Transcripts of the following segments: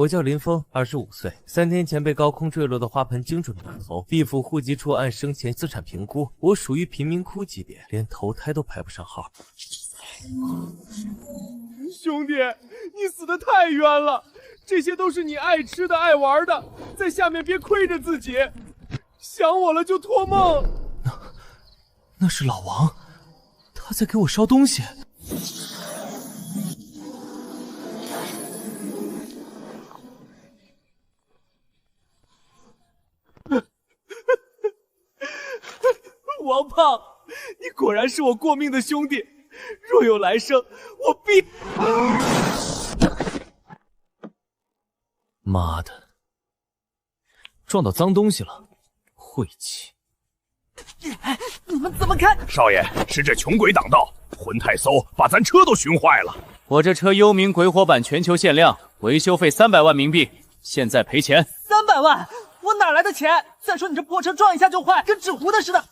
我叫林峰，25岁，3天前被高空坠落的花盆精准打头。地府户籍处按生前资产评估，我属于贫民窟级别，连投胎都排不上号。兄弟，你死得太冤了！这些都是你爱吃的、爱玩的，在下面别亏着自己。想我了就托梦。那是老王，他在给我烧东西。王胖，你果然是我过命的兄弟，若有来生，我必……妈的，撞到脏东西了，晦气！你们怎么看？少爷，是这穷鬼挡道，魂太馊把咱车都熏坏了。我这车幽冥鬼火版全球限量，维修费300万冥币，现在赔钱。300万？我哪来的钱？再说你这破车撞一下就坏，跟纸糊的似的。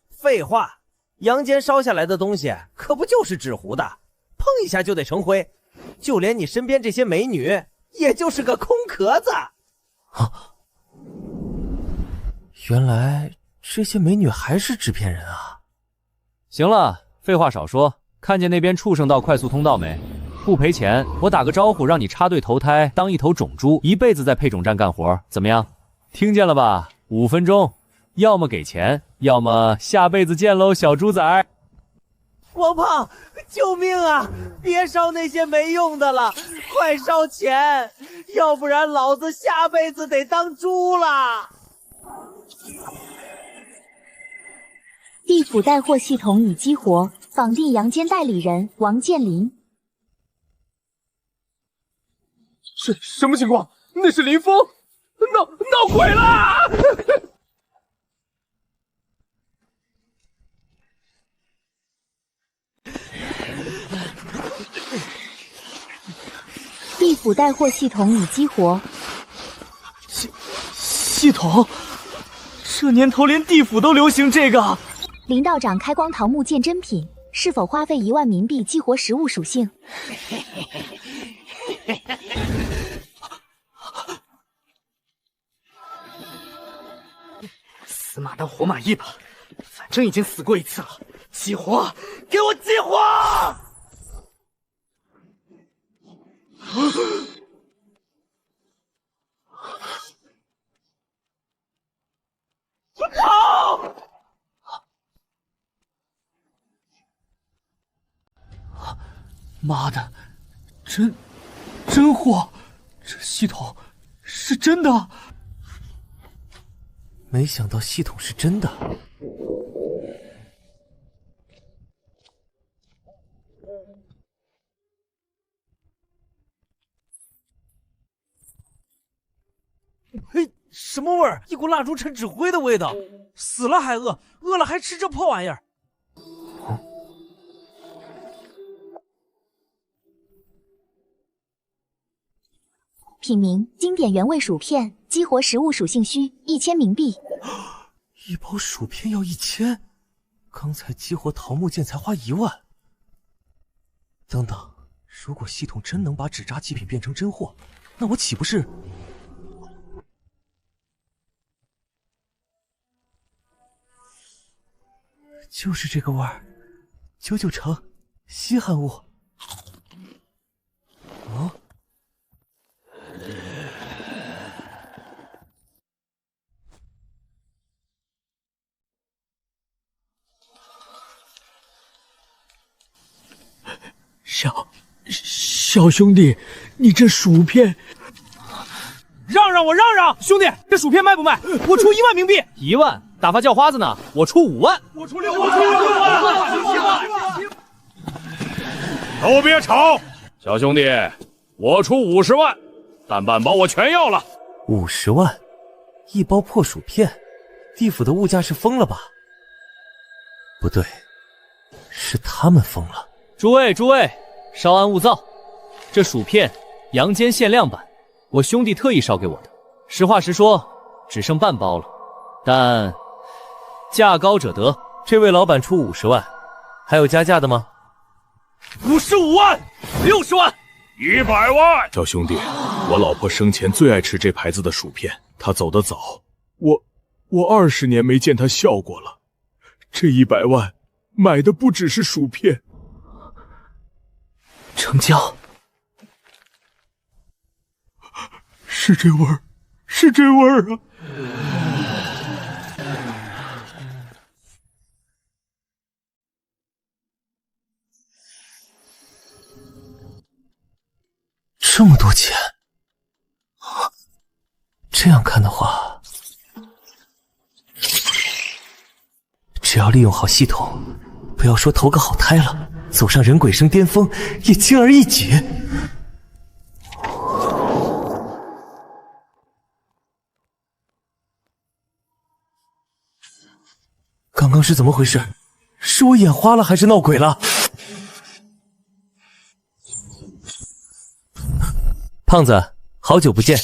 废话，阳间烧下来的东西可不就是纸糊的，碰一下就得成灰。就连你身边这些美女，也就是个空壳子。啊，原来这些美女还是纸片人啊！行了，废话少说，看见那边畜生道快速通道没？不赔钱，我打个招呼，让你插队投胎，当一头种猪，一辈子在配种站干活，怎么样？听见了吧？5分钟，要么给钱，要么下辈子见喽，小猪仔。王胖，救命啊！别烧那些没用的了，快烧钱，要不然老子下辈子得当猪了。地府带货系统已激活，绑定阳间代理人王健林。什么情况？那是林峰，闹鬼了！地府带货系统已激活。系统？这年头连地府都流行这个。林道长开光桃木鉴真品，是否花费1万冥币激活食物属性？死马当活马医吧，反正已经死过一次了，激活，给我激活！跑！妈的，真货，这系统是真的。没想到系统是真的。嘿，什么味儿？一股蜡烛趁纸灰的味道。死了还饿，饿了还吃这破玩意儿。品名：经典原味薯片，激活食物属性需1000冥币。一包薯片要1000，刚才激活桃木剑才花1万。等等，如果系统真能把纸扎祭品变成真货，那我岂不是……就是这个味儿，99成稀罕物。哦。小兄弟，你这薯片，让我让让，兄弟，这薯片卖不卖？我出1万冥币。1万？打发叫花子呢？我出5万。我出6万。都别吵，小兄弟，我出50万，但半包我全要了。50万，一包破薯片，地府的物价是疯了吧？不对，是他们疯了。诸位，稍安勿躁。这薯片阳间限量版，我兄弟特意烧给我的。实话实说，只剩半包了，但价高者得。这位老板出50万，还有加价的吗？ 55万，60万100万！小兄弟，我老婆生前最爱吃这牌子的薯片，她走得早，我20年没见她笑过了。这100万买的不只是薯片。成交。是这味儿，是这味儿啊！这么多钱，这样看的话，只要利用好系统，不要说投个好胎了，走上人鬼生巅峰也轻而易举。刚刚是怎么回事？是我眼花了还是闹鬼了？胖子，好久不见。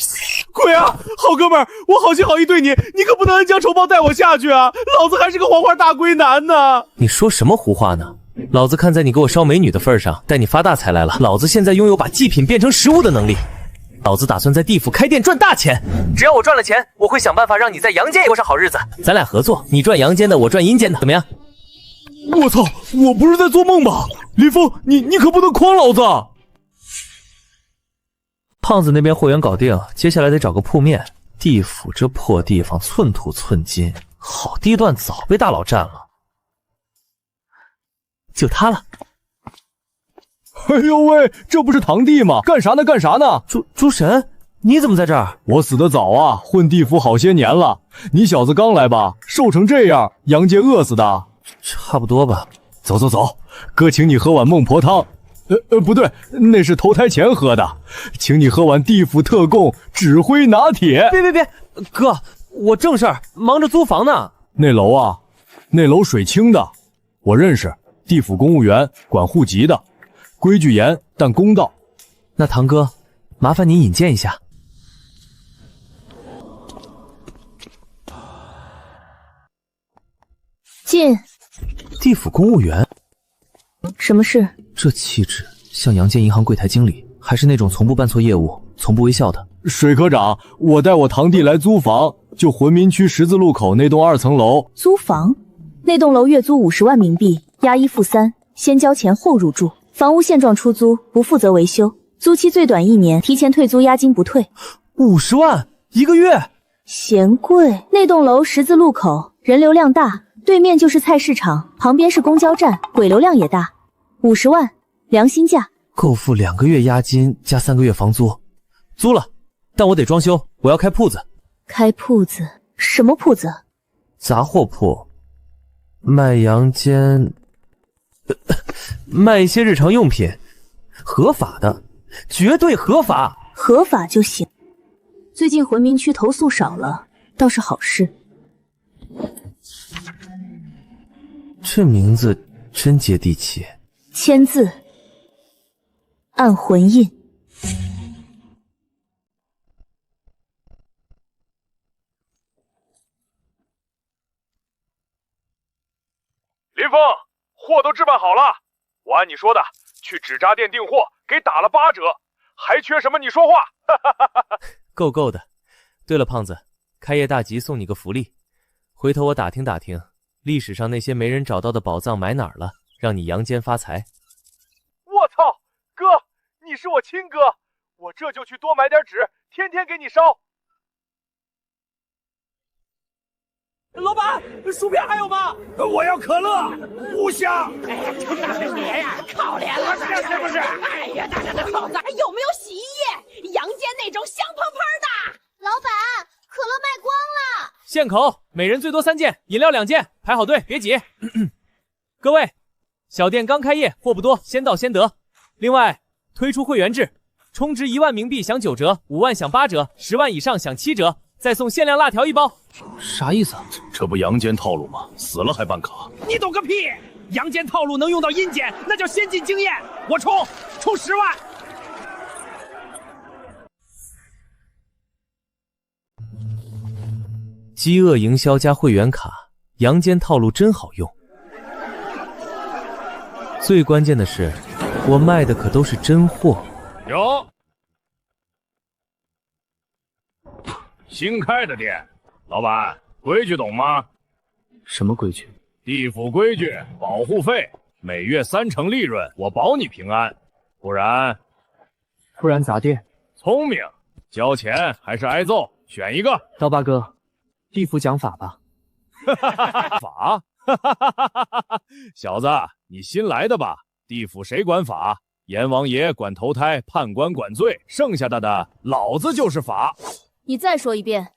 鬼啊，好哥们儿，我好心好意对你，你可不能恩将仇报带我下去啊！老子还是个黄花大闺男呢！你说什么胡话呢？老子看在你给我烧美女的份上，带你发大财来了。老子现在拥有把祭品变成食物的能力，老子打算在地府开店赚大钱。只要我赚了钱，我会想办法让你在阳间过上好日子。咱俩合作，你赚阳间的，我赚阴间的，怎么样？我操，我不是在做梦吧？林峰，你可不能诓老子！胖子那边货源搞定，接下来得找个铺面。地府这破地方，寸土寸金，好地段早被大佬占了。就他了。哎呦喂，这不是堂弟吗？干啥呢？干啥呢？诸神，你怎么在这儿？我死得早啊，混地府好些年了。你小子刚来吧，瘦成这样，阳间饿死的？差不多吧。走走走，哥请你喝碗孟婆汤。不对，那是投胎前喝的。请你喝碗地府特供指挥拿铁。别，哥，我正事儿，忙着租房呢。那楼啊，那楼水清的，我认识，地府公务员，管户籍的，规矩严但公道。那堂哥，麻烦你引荐一下。进。地府公务员？什么事？这气质像阳间银行柜台经理，还是那种从不办错业务、从不微笑的。水科长，我带我堂弟来租房，就浑民区十字路口那栋2层楼。租房？那栋楼月租50万冥币，押1付3，先交钱后入住。房屋现状出租，不负责维修，租期最短1年，提前退租押金不退。50万1个月？嫌贵。那栋楼十字路口，人流量大，对面就是菜市场，旁边是公交站，鬼流量也大。50万，良心价，够付2个月押金加3个月房租。租了，但我得装修，我要开铺子。开铺子？什么铺子？杂货铺，卖阳间，卖一些日常用品，合法的，绝对合法。合法就行。最近浑民区投诉少了，倒是好事。这名字真接地气。签字，按魂印。林峰，货都置办好了，我按你说的去纸扎店订货，给打了8折，还缺什么你说话。够的。对了，胖子，开业大吉送你个福利，回头我打听打听，历史上那些没人找到的宝藏埋哪儿了，让你阳间发财。我操，哥，你是我亲哥，我这就去多买点纸，天天给你烧。老板，薯片还有吗？我要可乐，无香。哎呀，这大肥爷呀，可怜了，是不是？哎呀，大家的口子有没有洗衣液？阳间那种香喷喷的。老板，可乐卖光了。限口，每人最多3件，饮料2件，排好队，别挤。各位，小店刚开业，货不多，先到先得。另外，推出会员制，充值1万冥币享9折，5万享8折，10万以上享7折，再送限量辣条1包。啥意思啊？这不阳间套路吗？死了还办卡？你懂个屁！阳间套路能用到阴间，那叫先进经验。我充10万。饥饿营销加会员卡，阳间套路真好用。最关键的是，我卖的可都是真货，有。新开的店，老板，规矩懂吗？什么规矩？地府规矩，保护费，每月30%利润，我保你平安。不然咋地？聪明，交钱还是挨揍，选一个。刀疤哥，地府讲法吧。法？小子，你新来的吧？地府谁管法？阎王爷管投胎，判官管罪，剩下的老子就是法。你再说一遍。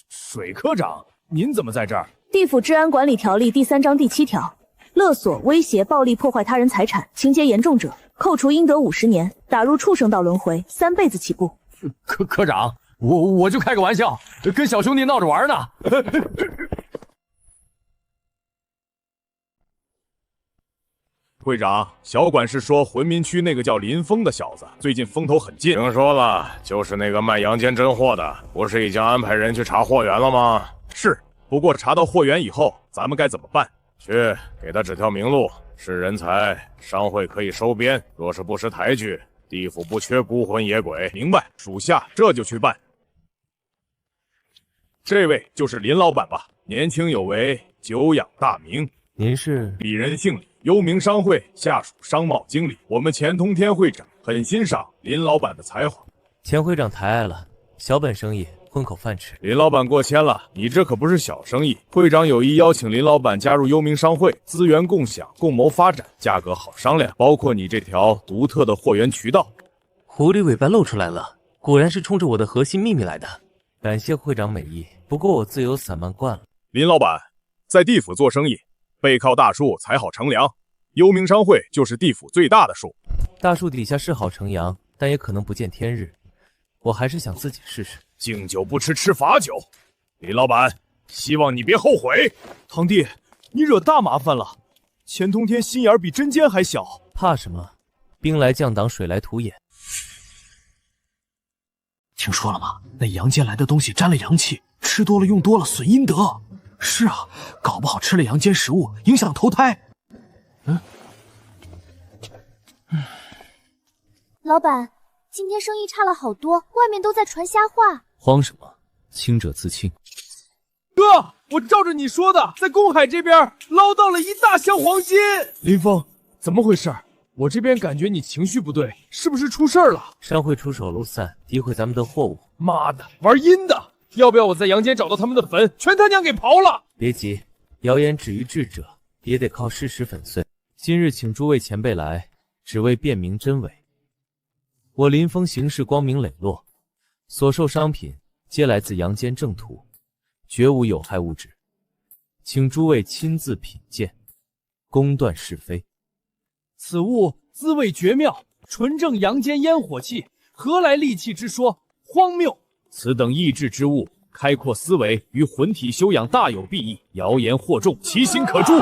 水科长，您怎么在这儿？地府治安管理条例第3章第7条，勒索、威胁、暴力破坏他人财产，情节严重者，扣除应得50年，打入畜生道轮回，3辈子起步。科长，我就开个玩笑，跟小兄弟闹着玩呢。会长，小管事说浑民区那个叫林峰的小子最近风头很劲。听说了，就是那个卖阳间真货的，不是已经安排人去查货源了吗？是，不过查到货源以后，咱们该怎么办？去给他指条明路，是人才，商会可以收编；若是不识抬举，地府不缺孤魂野鬼。明白，属下这就去办。这位就是林老板吧？年轻有为，久仰大名。您是？鄙人姓李，幽冥商会下属商贸经理。我们钱通天会长很欣赏林老板的才华。钱会长抬爱了，小本生意，混口饭吃。林老板过谦了，你这可不是小生意。会长有意邀请林老板加入幽冥商会，资源共享，共谋发展，价格好商量，包括你这条独特的货源渠道。狐狸尾巴露出来了，果然是冲着我的核心秘密来的。感谢会长美意，不过我自由散漫惯了。林老板，在地府做生意，背靠大树才好乘凉。幽冥商会就是地府最大的树。大树底下是好乘凉，但也可能不见天日。我还是想自己试试。敬酒不吃吃罚酒，林老板，希望你别后悔。堂弟，你惹大麻烦了。钱通天心眼比针尖还小，怕什么？兵来将挡，水来土掩。听说了吗？那阳间来的东西沾了阳气，吃多了用多了损阴德。是啊，搞不好吃了阳间食物影响投胎。老板，今天生意差了好多，外面都在传瞎话。慌什么？清者自清。哥，我照着你说的，在公海这边捞到了1大箱黄金。林峰，怎么回事？我这边感觉你情绪不对，是不是出事了？商会出手漏散，诋毁咱们的货物。妈的，玩阴的！要不要我在阳间找到他们的坟，全他娘给刨了？别急，谣言止于智者，也得靠事实粉碎。今日请诸位前辈来，只为辨明真伪。我林峰行事光明磊落，所售商品皆来自阳间正途，绝无有害物质，请诸位亲自品鉴，公断是非。此物滋味绝妙，纯正阳间烟火气，何来戾气之说？荒谬！此等益智之物，开阔思维，与魂体修养大有裨益。谣言惑众，其心可诛。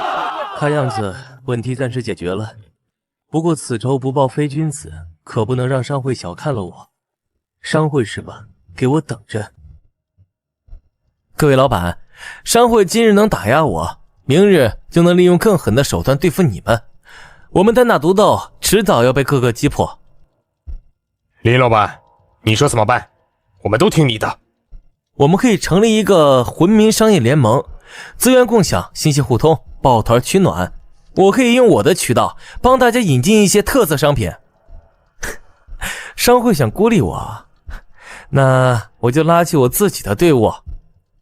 看样子问题暂时解决了，不过此仇不报非君子，可不能让商会小看了我。商会是吧？给我等着！各位老板，商会今日能打压我，明日就能利用更狠的手段对付你们。我们单打独斗，迟早要被各个击破。林老板，你说怎么办？我们都听你的。我们可以成立一个魂民商业联盟，资源共享，信息互通，抱团取暖。我可以用我的渠道帮大家引进一些特色商品。商会想孤立我，那我就拉起我自己的队伍。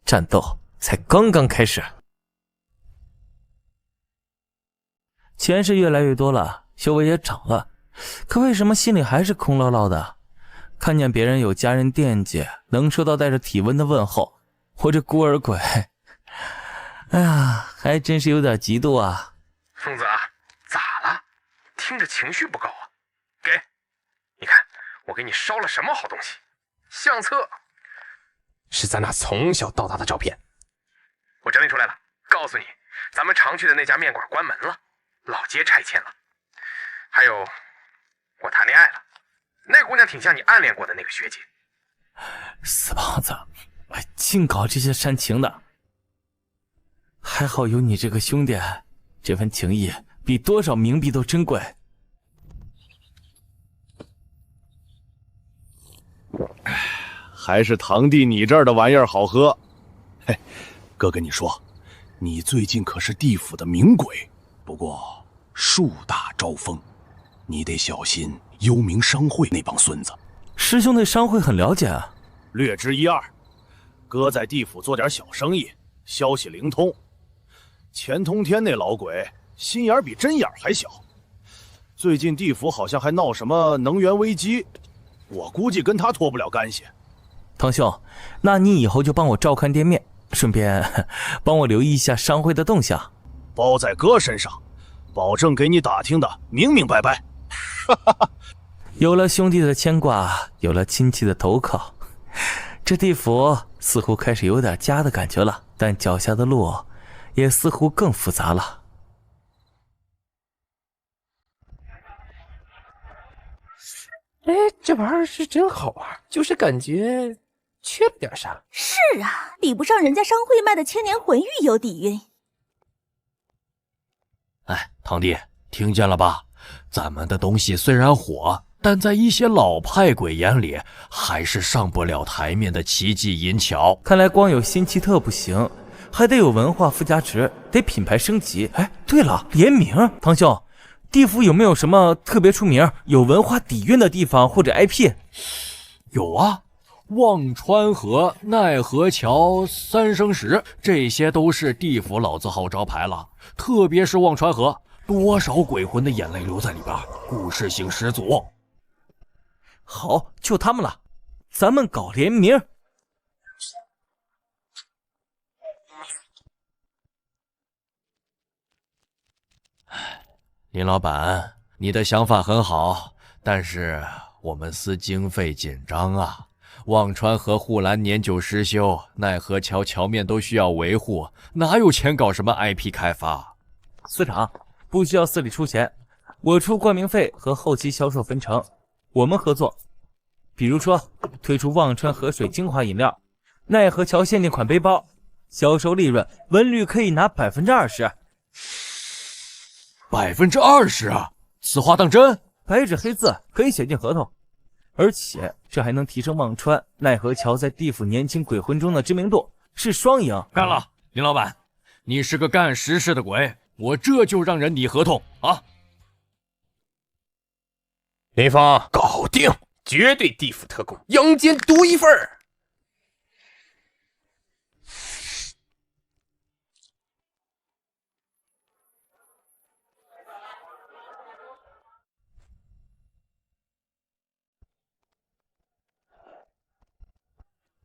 战斗才刚刚开始。钱是越来越多了，修为也涨了，可为什么心里还是空落落的？看见别人有家人惦记，能收到带着体温的问候，我这孤儿鬼，哎呀，还真是有点嫉妒啊。疯子，咋了？听着情绪不高啊？给，你看我给你烧了什么好东西？相册，是咱俩从小到大的照片。我整理出来了，告诉你，咱们常去的那家面馆关门了，老街拆迁了。还有，我谈恋爱了。那姑娘挺像你暗恋过的那个学姐。死胖子，净搞这些煽情的。还好有你这个兄弟，这份情谊比多少冥币都珍贵。还是堂弟你这儿的玩意儿好喝。嘿，哥跟你说，你最近可是地府的名鬼，不过树大招风，你得小心幽冥商会那帮孙子。师兄对商会很了解啊，略知一二。哥在地府做点小生意，消息灵通。钱通天那老鬼心眼比针眼还小，最近地府好像还闹什么能源危机，我估计跟他脱不了干系。堂兄，那你以后就帮我照看店面，顺便帮我留意一下商会的动向。包在哥身上，保证给你打听的明明白白。有了兄弟的牵挂，有了亲戚的投靠，这地府似乎开始有点家的感觉了，但脚下的路也似乎更复杂了。哎，这玩意儿是真好玩，就是感觉缺了点啥。是啊，比不上人家商会卖的千年魂玉有底蕴。哎，堂弟，听见了吧？咱们的东西虽然火，但在一些老派鬼眼里，还是上不了台面的奇技淫巧。看来光有新奇特不行，还得有文化附加值，得品牌升级。哎，对了，联名，堂兄，地府有没有什么特别出名、有文化底蕴的地方或者 IP？ 有啊，忘川河、奈何桥、三生石，这些都是地府老字号招牌了。特别是忘川河，多少鬼魂的眼泪留在里边，故事性十足。好，就他们了，咱们搞联名。林老板，你的想法很好，但是我们司经费紧张啊。忘川河护栏年久失修，奈何桥桥面都需要维护，哪有钱搞什么 IP 开发？司长，不需要司里出钱，我出冠名费和后期销售分成，我们合作。比如说推出忘川河水精华饮料、奈何桥限定款背包，销售利润文旅可以拿20%。20%啊！此话当真？白纸黑字可以写进合同，而且这还能提升忘川、奈何桥在地府年轻鬼魂中的知名度，是双赢。干了，林老板，你是个干实事的鬼，我这就让人拟合同啊！林峰，搞定，绝对地府特供，阳间独一份儿。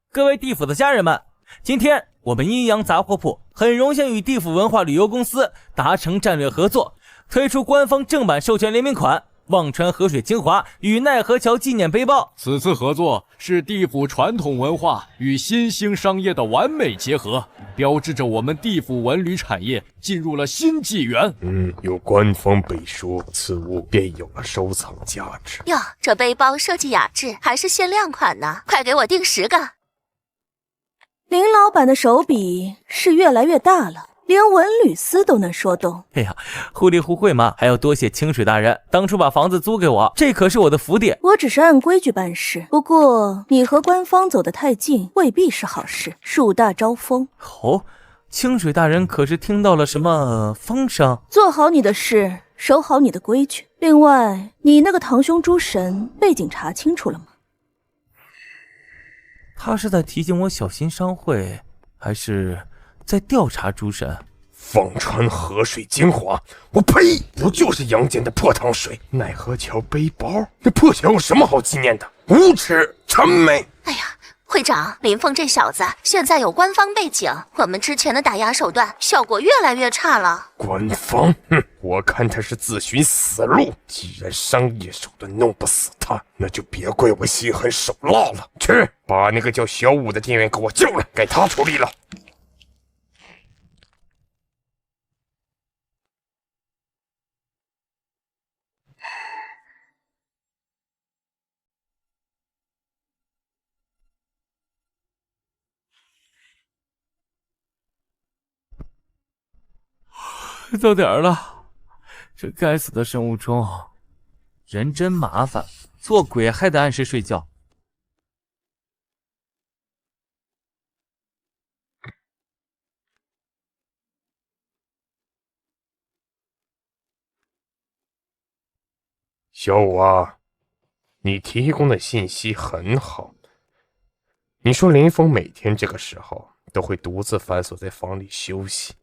各位地府的家人们，今天我们阴阳杂货铺很荣幸与地府文化旅游公司达成战略合作，推出官方正版授权联名款忘川河水精华与奈何桥纪念背包。此次合作是地府传统文化与新兴商业的完美结合，标志着我们地府文旅产业进入了新纪元。有官方背书，此物便有了收藏价值。哟，这背包设计雅致，还是限量款呢，快给我订10个。林老板的手笔是越来越大了，连文旅司都能说动。哎呀，互利互惠嘛，还要多谢清水大人当初把房子租给我，这可是我的福地。我只是按规矩办事，不过你和官方走得太近，未必是好事，树大招风。哦，清水大人可是听到了什么风声？做好你的事，守好你的规矩。另外，你那个堂兄诸神背景查清楚了吗？他是在提醒我小心商会，还是在调查诸神？忘川河水精华，我呸！不就是阳间的破汤水？奈何桥背包，这破小有什么好纪念的？无耻谄媚！哎呀，会长，林峰这小子现在有官方背景，我们之前的打压手段效果越来越差了。官方，我看他是自寻死路。既然商业手段弄不死他，那就别怪我心狠手辣了。去，把那个叫小五的店员给我叫来，该他处理了。到点儿了，这该死的生物钟，人真麻烦，做鬼还得按时睡觉。小五啊，你提供的信息很好。你说林峰每天这个时候都会独自反锁在房里休息，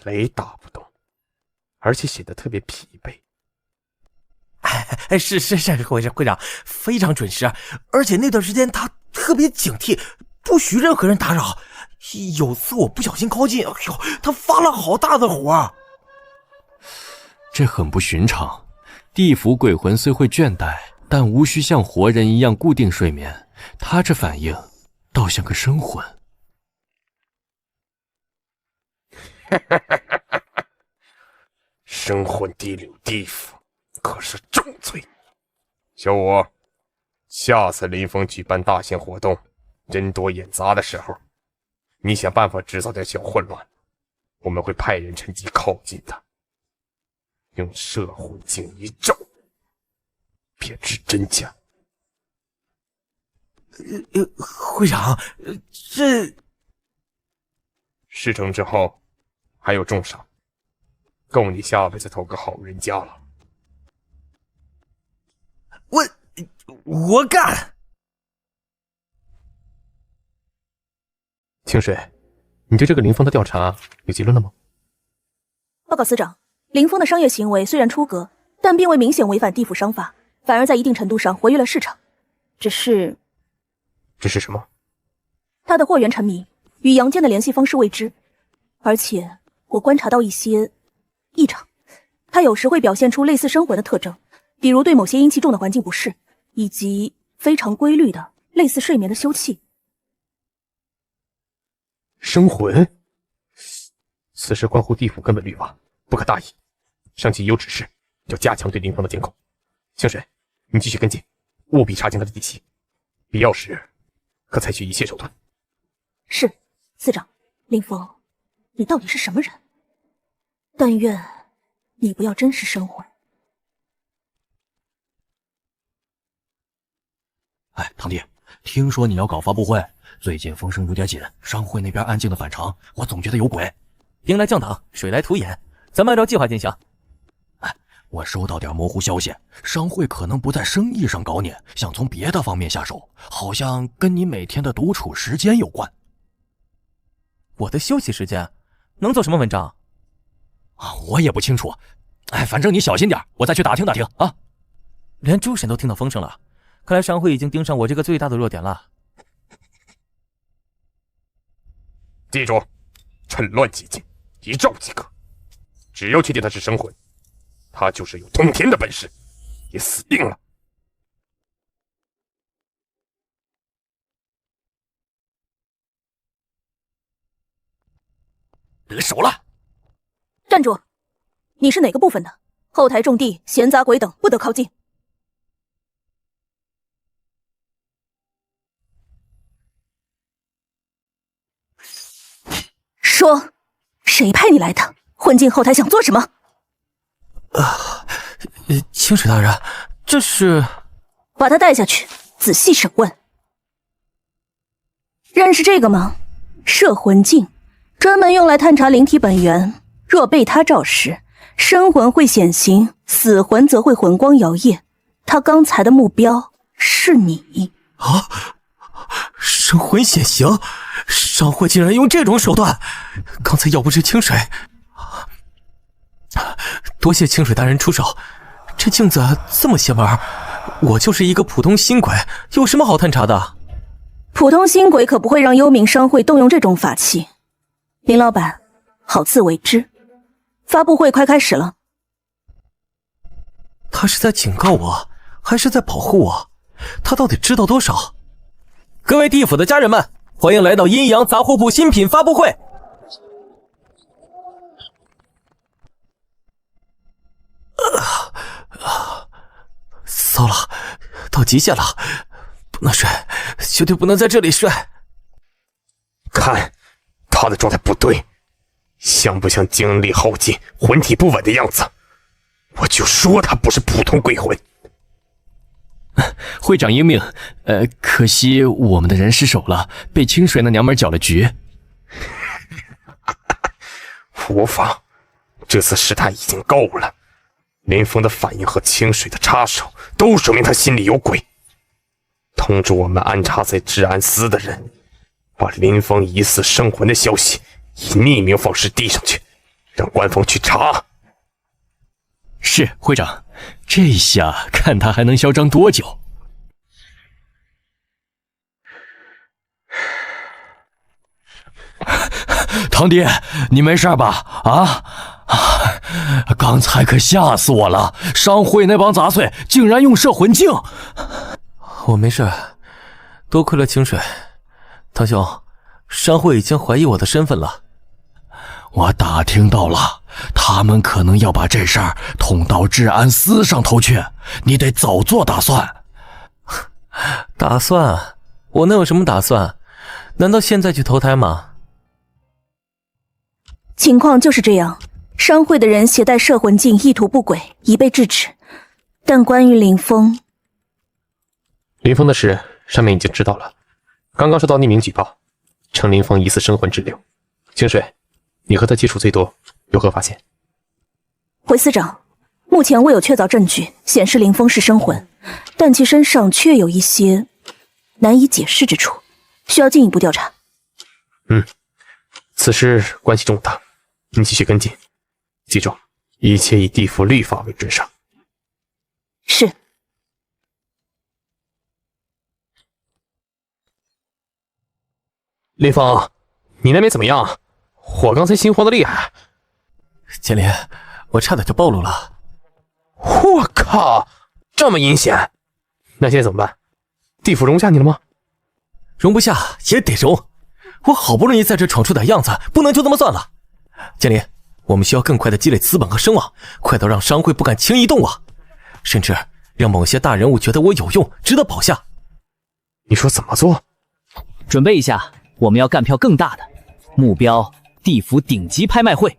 雷打不动，而且写得特别疲惫。是会长，非常准时。而且那段时间他特别警惕，不许任何人打扰。有次我不小心靠近，哎呦，他发了好大的火。这很不寻常。地府鬼魂虽会倦怠，但无需像活人一样固定睡眠。他这反应倒像个生魂。生魂滴流地府可是重罪。小五，下次林峰举办大型活动，人多眼杂的时候，你想办法制造点小混乱，我们会派人趁机靠近他，用摄魂镜一照，便知真假。会长，这事成之后还有重赏，够你下辈子投个好人家了。我干！清水，你对这个林峰的调查有结论了吗？报告司长，林峰的商业行为虽然出格，但并未明显违反地府商法，反而在一定程度上活跃了市场。只是什么？他的货源沉迷，与杨坚的联系方式未知，而且我观察到一些异常。他有时会表现出类似生魂的特征，比如对某些阴气重的环境不适，以及非常规律的类似睡眠的休憩。生魂，此事关乎地府根本律法，不可大意。上级有指示，要加强对林峰的监控。清水，你继续跟进，务必查清他的底细，必要时可采取一切手段。是，司长。林峰，你到底是什么人？但愿你不要真是生魂。哎，堂弟，听说你要搞发布会，最近风声有点紧，商会那边安静的反常，我总觉得有鬼。兵来将挡，水来土掩，咱们按照计划进行。哎，我收到点模糊消息，商会可能不在生意上搞你，想从别的方面下手，好像跟你每天的独处时间有关。我的休息时间能做什么文章？啊，我也不清楚。哎，反正你小心点，我再去打听打听啊。连诸神都听到风声了，看来商会已经盯上我这个最大的弱点了。记住，趁乱即进，一照即可。只要确定他是生魂，他就是有通天的本事，也死定了。得手了！站住！你是哪个部分的？后台种地、闲杂鬼等不得靠近。说，谁派你来的？混进后台想做什么？清水大人，这是……把他带下去，仔细审问。认识这个吗？摄魂镜，专门用来探查灵体本源。若被他照时，生魂会显形，死魂则会魂光摇曳。他刚才的目标是你啊！生魂显形，商会竟然用这种手段！刚才要不是清水，多谢清水大人出手。这镜子这么邪门，我就是一个普通新鬼，有什么好探查的？普通新鬼可不会让幽冥商会动用这种法器。林老板，好自为之。发布会快开始了。他是在警告我，还是在保护我？他到底知道多少？各位地府的家人们，欢迎来到阴阳杂货铺新品发布会。糟了，到极限了，不能睡，绝对不能在这里睡。看，他的状态不对，像不像精力耗尽、魂体不稳的样子？我就说他不是普通鬼魂。会长英明，可惜我们的人失手了，被清水那娘们搅了局。无妨，这次事态已经够了，林峰的反应和清水的插手，都说明他心里有鬼。通知我们安插在治安司的人，把林峰疑似生魂的消息以匿名方式递上去，让官方去查。是会长，这下看他还能嚣张多久。堂弟，你没事吧？刚才可吓死我了！商会那帮杂碎竟然用摄魂镜。我没事，多亏了清水。堂兄，商会已经怀疑我的身份了。我打听到了，他们可能要把这事儿捅到治安司上头去，你得早做打算。打算？我能有什么打算？难道现在去投胎吗？情况就是这样，商会的人携带摄魂镜意图不轨，已被制止。但关于林峰的事上面已经知道了，刚刚收到匿名举报，称林峰疑似生魂之流。清水，你和他接触最多，有何发现？回司长，目前未有确凿证据显示林峰是生魂，但其身上却有一些难以解释之处，需要进一步调查。此事关系重大，你继续跟进，记住，一切以地府律法为准绳。是。林峰，你那边怎么样？我刚才心慌的厉害。建林，我差点就暴露了。我靠，这么阴险！那现在怎么办？地府容下你了吗？容不下也得容。我好不容易在这闯出点样子，不能就这么算了。建林，我们需要更快的积累资本和声望，快到让商会不敢轻易动我，甚至让某些大人物觉得我有用，值得保下。你说怎么做？准备一下，我们要干票更大的，目标地府顶级拍卖会。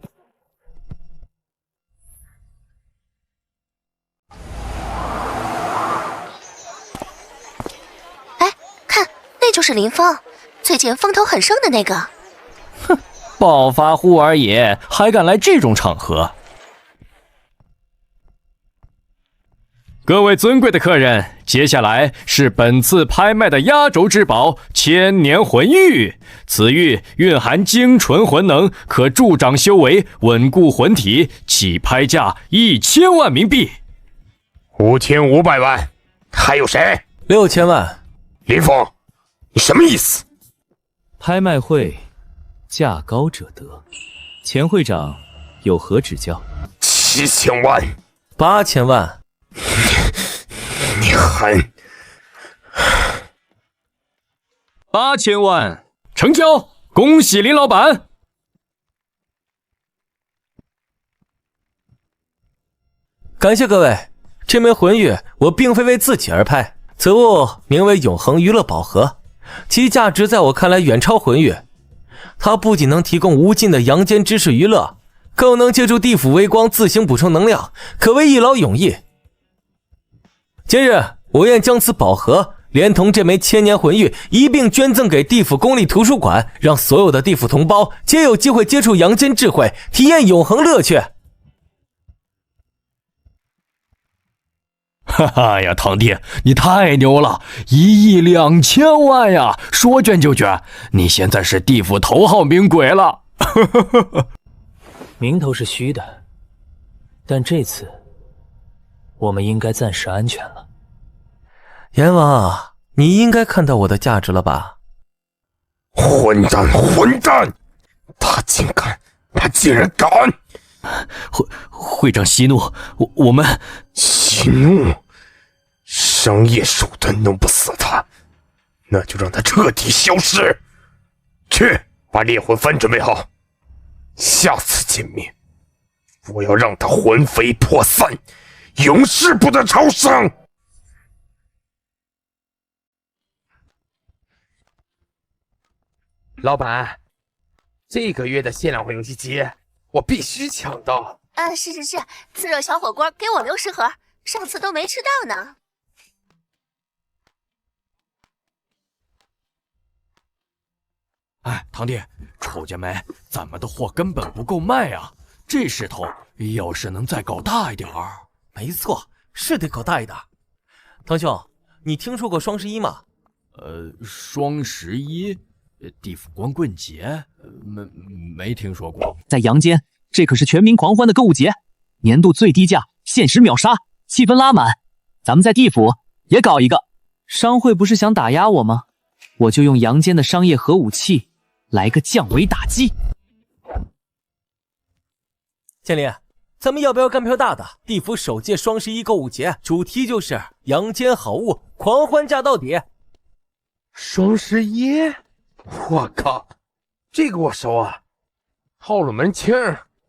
哎，看，那就是林峰。最近风头很盛的那个。哼，暴发户而已，还敢来这种场合？各位尊贵的客人，接下来是本次拍卖的压轴之宝——千年魂玉。此玉蕴含精纯魂能，可助长修为，稳固魂体，起拍价1000万冥币。5500万，还有谁？6000万。林峰，你什么意思？拍卖会，价高者得。钱会长有何指教？7000万，8000万。你狠！8000万，成交！恭喜林老板！感谢各位，这枚魂玉我并非为自己而拍，此物名为永恒娱乐宝盒。其价值在我看来远超魂玉，它不仅能提供无尽的阳间知识娱乐，更能借助地府微光自行补充能量，可谓一劳永逸。今日我愿将此宝盒连同这枚千年魂玉一并捐赠给地府公立图书馆，让所有的地府同胞皆有机会接触阳间智慧，体验永恒乐趣。哈哈呀，堂弟，你太牛了！1亿2000万呀，说捐就捐！你现在是地府头号名鬼了。名头是虚的，但这次我们应该暂时安全了。阎王，你应该看到我的价值了吧？混蛋，混蛋！他竟然敢！会长息怒，我们息怒，商业手段弄不死他，那就让他彻底消失。去，把猎魂幡准备好，下次见面，我要让他魂飞魄散，永世不得超生。老板，这个月的限量款游戏机我必须抢到。是，自热小火锅给我60盒，上次都没吃到呢。哎，堂弟，瞅见没？咱们的货根本不够卖啊！这势头，要是能再搞大一点儿，没错，是得搞大一点。堂兄，你听说过双11吗？双11，地府光棍节，没听说过。在阳间，这可是全民狂欢的购物节，年度最低价，限时秒杀，气氛拉满。咱们在地府也搞一个。商会不是想打压我吗？我就用阳间的商业核武器来个降维打击。建林，咱们要不要干票大的？地府首届双11购物节主题就是阳间好物，狂欢价到底。双11，我靠，这个我熟啊！号了门清、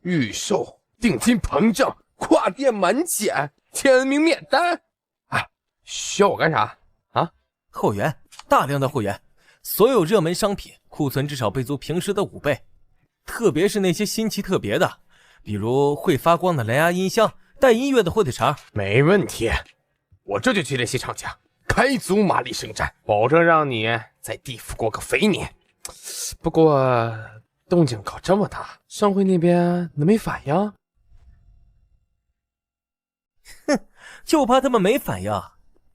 预售、定金膨胀、跨店满减、签名免单。啊，需要我干啥啊？货源，大量的货源，所有热门商品库存至少备足平时的5倍，特别是那些新奇特别的，比如会发光的蓝牙音箱、带音乐的火腿肠。没问题，我这就去联系厂家，开足马力生产，保证让你在地府过个肥年。不过动静搞这么大，商会那边能没反应？哼，就怕他们没反应。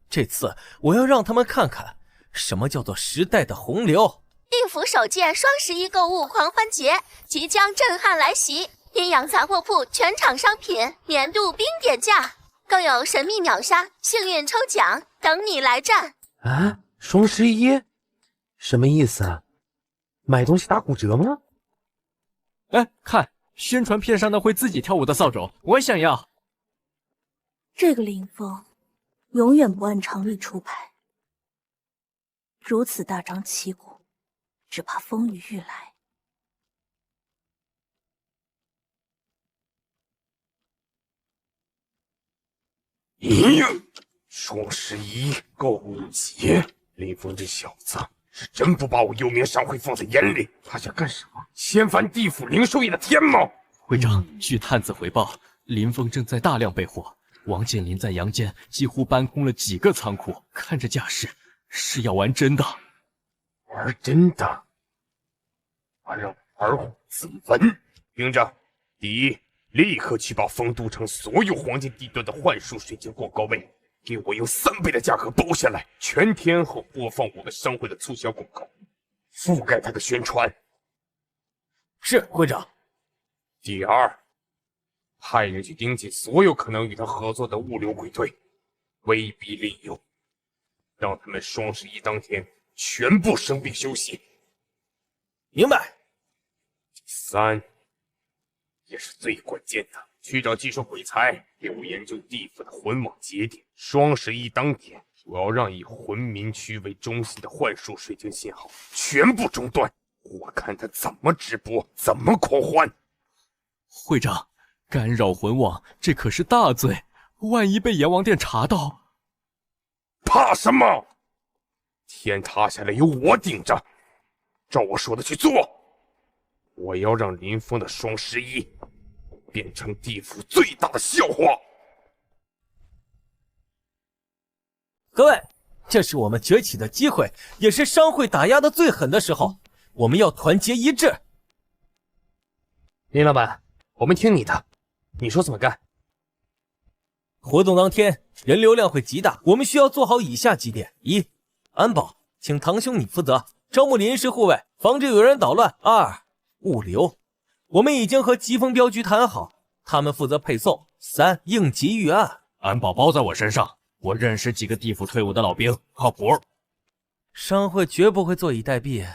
这次我要让他们看看什么叫做时代的洪流。地府首届双11购物狂欢节即将震撼来袭，阴阳杂货铺全场商品年度冰点价，更有神秘秒杀、幸运抽奖等你来占。啊，双11，什么意思啊？买东西打骨折吗？哎，看宣传片上那会自己跳舞的扫帚，我想要。这个林峰永远不按常理出牌，如此大张旗鼓，只怕风雨欲来。咦，双11购物节，林峰这小子是真不把我幽冥商会放在眼里，他想干什么？掀翻地府零售业的天吗？会长，据探子回报，林峰正在大量备货。王健林在阳间几乎搬空了几个仓库，看这架势，是要玩真的。玩真的？我让玩虎自焚！听着，第一，立刻去把丰都城所有黄金地段的幻术水晶广告位，给我用3倍的价格包下来，全天候播放我们商会的促销广告，覆盖它的宣传。是，会长。第二，派人去盯紧所有可能与他合作的物流鬼队，威逼利诱，让他们双11当天全部生病休息。明白。第三，也是最关键的，去找技术鬼才给我研究地府的魂网节点。双11当天，我要让以魂民区为中心的幻术水晶信号全部中断，我看他怎么直播，怎么狂欢。会长，干扰魂网，这可是大罪，万一被阎王殿查到，怕什么？天塌下来有我顶着，照我说的去做。我要让林峰的双11变成地府最大的笑话。各位，这是我们崛起的机会，也是商会打压的最狠的时候，我们要团结一致。林老板，我们听你的，你说怎么干？活动当天人流量会极大，我们需要做好以下几点：一、安保，请堂兄你负责，招募临时护卫，防止有人捣乱；二、物流，我们已经和疾风镖局谈好，他们负责配送；三、应急预案，安保包在我身上，我认识几个地府退伍的老兵，靠谱。商会绝不会坐以待毙，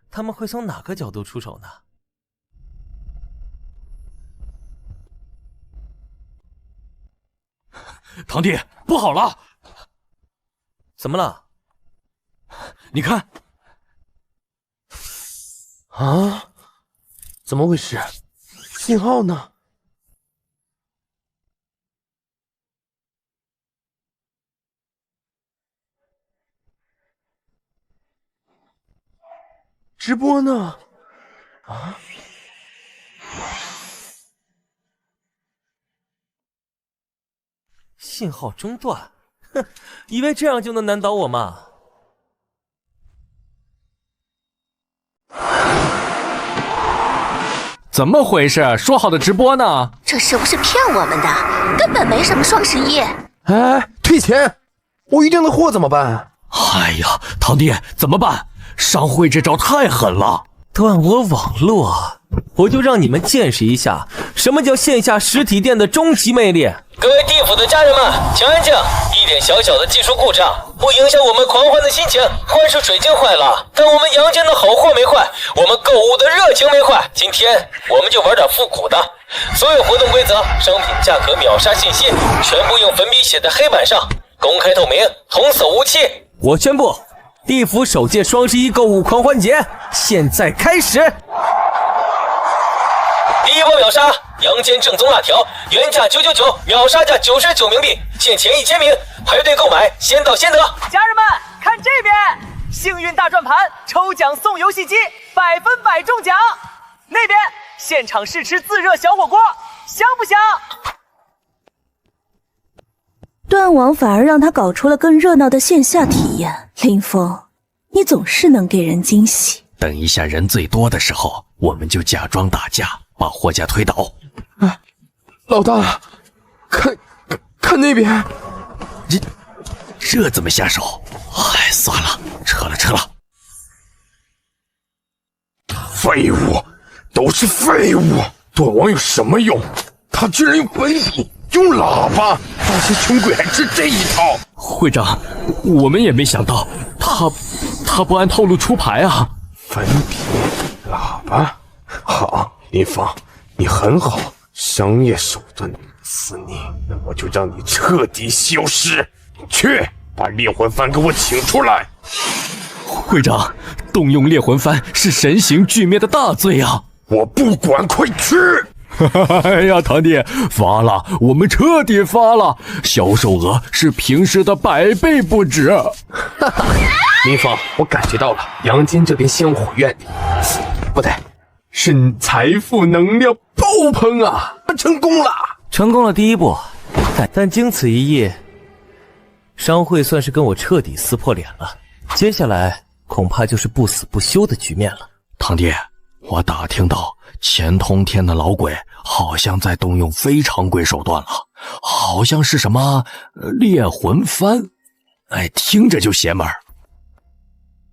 他们会从哪个角度出手呢？堂弟，不好了！怎么了？你看，啊，怎么回事？信号呢？直播呢？啊？信号中断，哼，以为这样就能难倒我吗？怎么回事？说好的直播呢？这是不是骗我们的？根本没什么双11。哎，退钱！我预定的货怎么办？哎呀，堂弟，怎么办？商会这招太狠了，断我网络，我就让你们见识一下什么叫线下实体店的终极魅力。各位地府的家人们，请安静，一点小小的技术故障不影响我们狂欢的心情。幻术水晶坏了，但我们阳间的好货没坏，我们购物的热情没坏。今天我们就玩点复古的，所有活动规则、商品价格、秒杀信息全部用粉笔写在黑板上，公开透明，童叟无欺。我宣布，地府首届双11购物狂欢节现在开始。第一波秒杀，阳间正宗辣条，原价999，秒杀价99冥币，限前1000名，排队购买，先到先得。家人们，看这边，幸运大转盘，抽奖送游戏机，100%中奖。那边现场试吃自热小火锅，香不香？断网反而让他搞出了更热闹的线下体验。林峰，你总是能给人惊喜。等一下人最多的时候，我们就假装打架，把货架推倒。老大，看那边，这怎么下手？哎，算了，撤了。废物，都是废物！断网有什么用？他居然用粉笔，用喇叭，那些穷鬼还吃这一套！会长，我们也没想到，他不按套路出牌啊！粉笔、喇叭，好，林峰，你很好，商业手段死你，那我就让你彻底消失。去，把猎魂幡给我请出来！会长，动用猎魂幡是神行俱灭的大罪啊！我不管，快去！哎呀，堂弟，发了，我们彻底发了，销售额是平时的100倍不止。哈哈，林峰，我感觉到了，阳间这边香火院里，不对，是财富能量爆棚啊！成功了，成功了第一步，但经此一役，商会算是跟我彻底撕破脸了。接下来恐怕就是不死不休的局面了。堂弟，我打听到钱通天的老鬼好像在动用非常规手段了，好像是什么猎魂幡，哎，听着就邪门。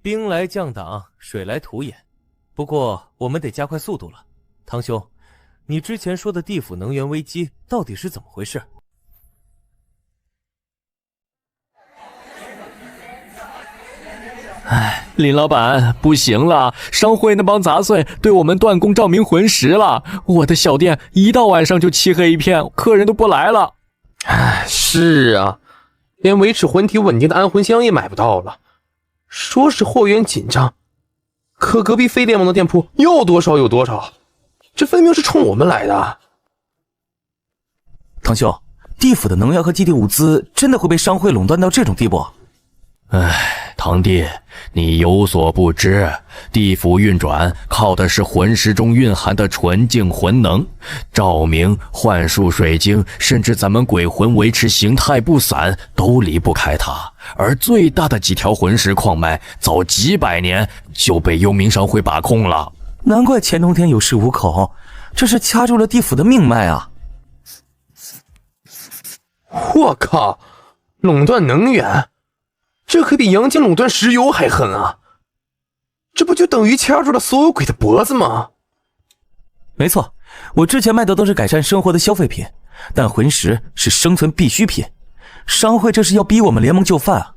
兵来将挡，水来土掩。不过我们得加快速度了。堂兄，你之前说的地府能源危机到底是怎么回事？哎，林老板，不行了，商会那帮杂碎对我们断供照明魂石了，我的小店一到晚上就漆黑一片，客人都不来了。哎，是啊，连维持魂体稳定的安魂香也买不到了。说是货源紧张，可隔壁非联盟的店铺要多少有多少，这分明是冲我们来的。堂兄，地府的能源和基地物资真的会被商会垄断到这种地步？哎，堂弟，你有所不知，地府运转靠的是魂石中蕴含的纯净魂能，照明、幻术水晶，甚至咱们鬼魂维持形态不散，都离不开它。而最大的几条魂石矿脉，早几百年就被幽冥商会把控了。难怪钱通天有恃无恐，这是掐住了地府的命脉啊！我靠，垄断能源！这可比阳间垄断石油还狠啊！这不就等于掐住了所有鬼的脖子吗？没错，我之前卖的都是改善生活的消费品，但魂石是生存必需品。商会这是要逼我们联盟就范啊！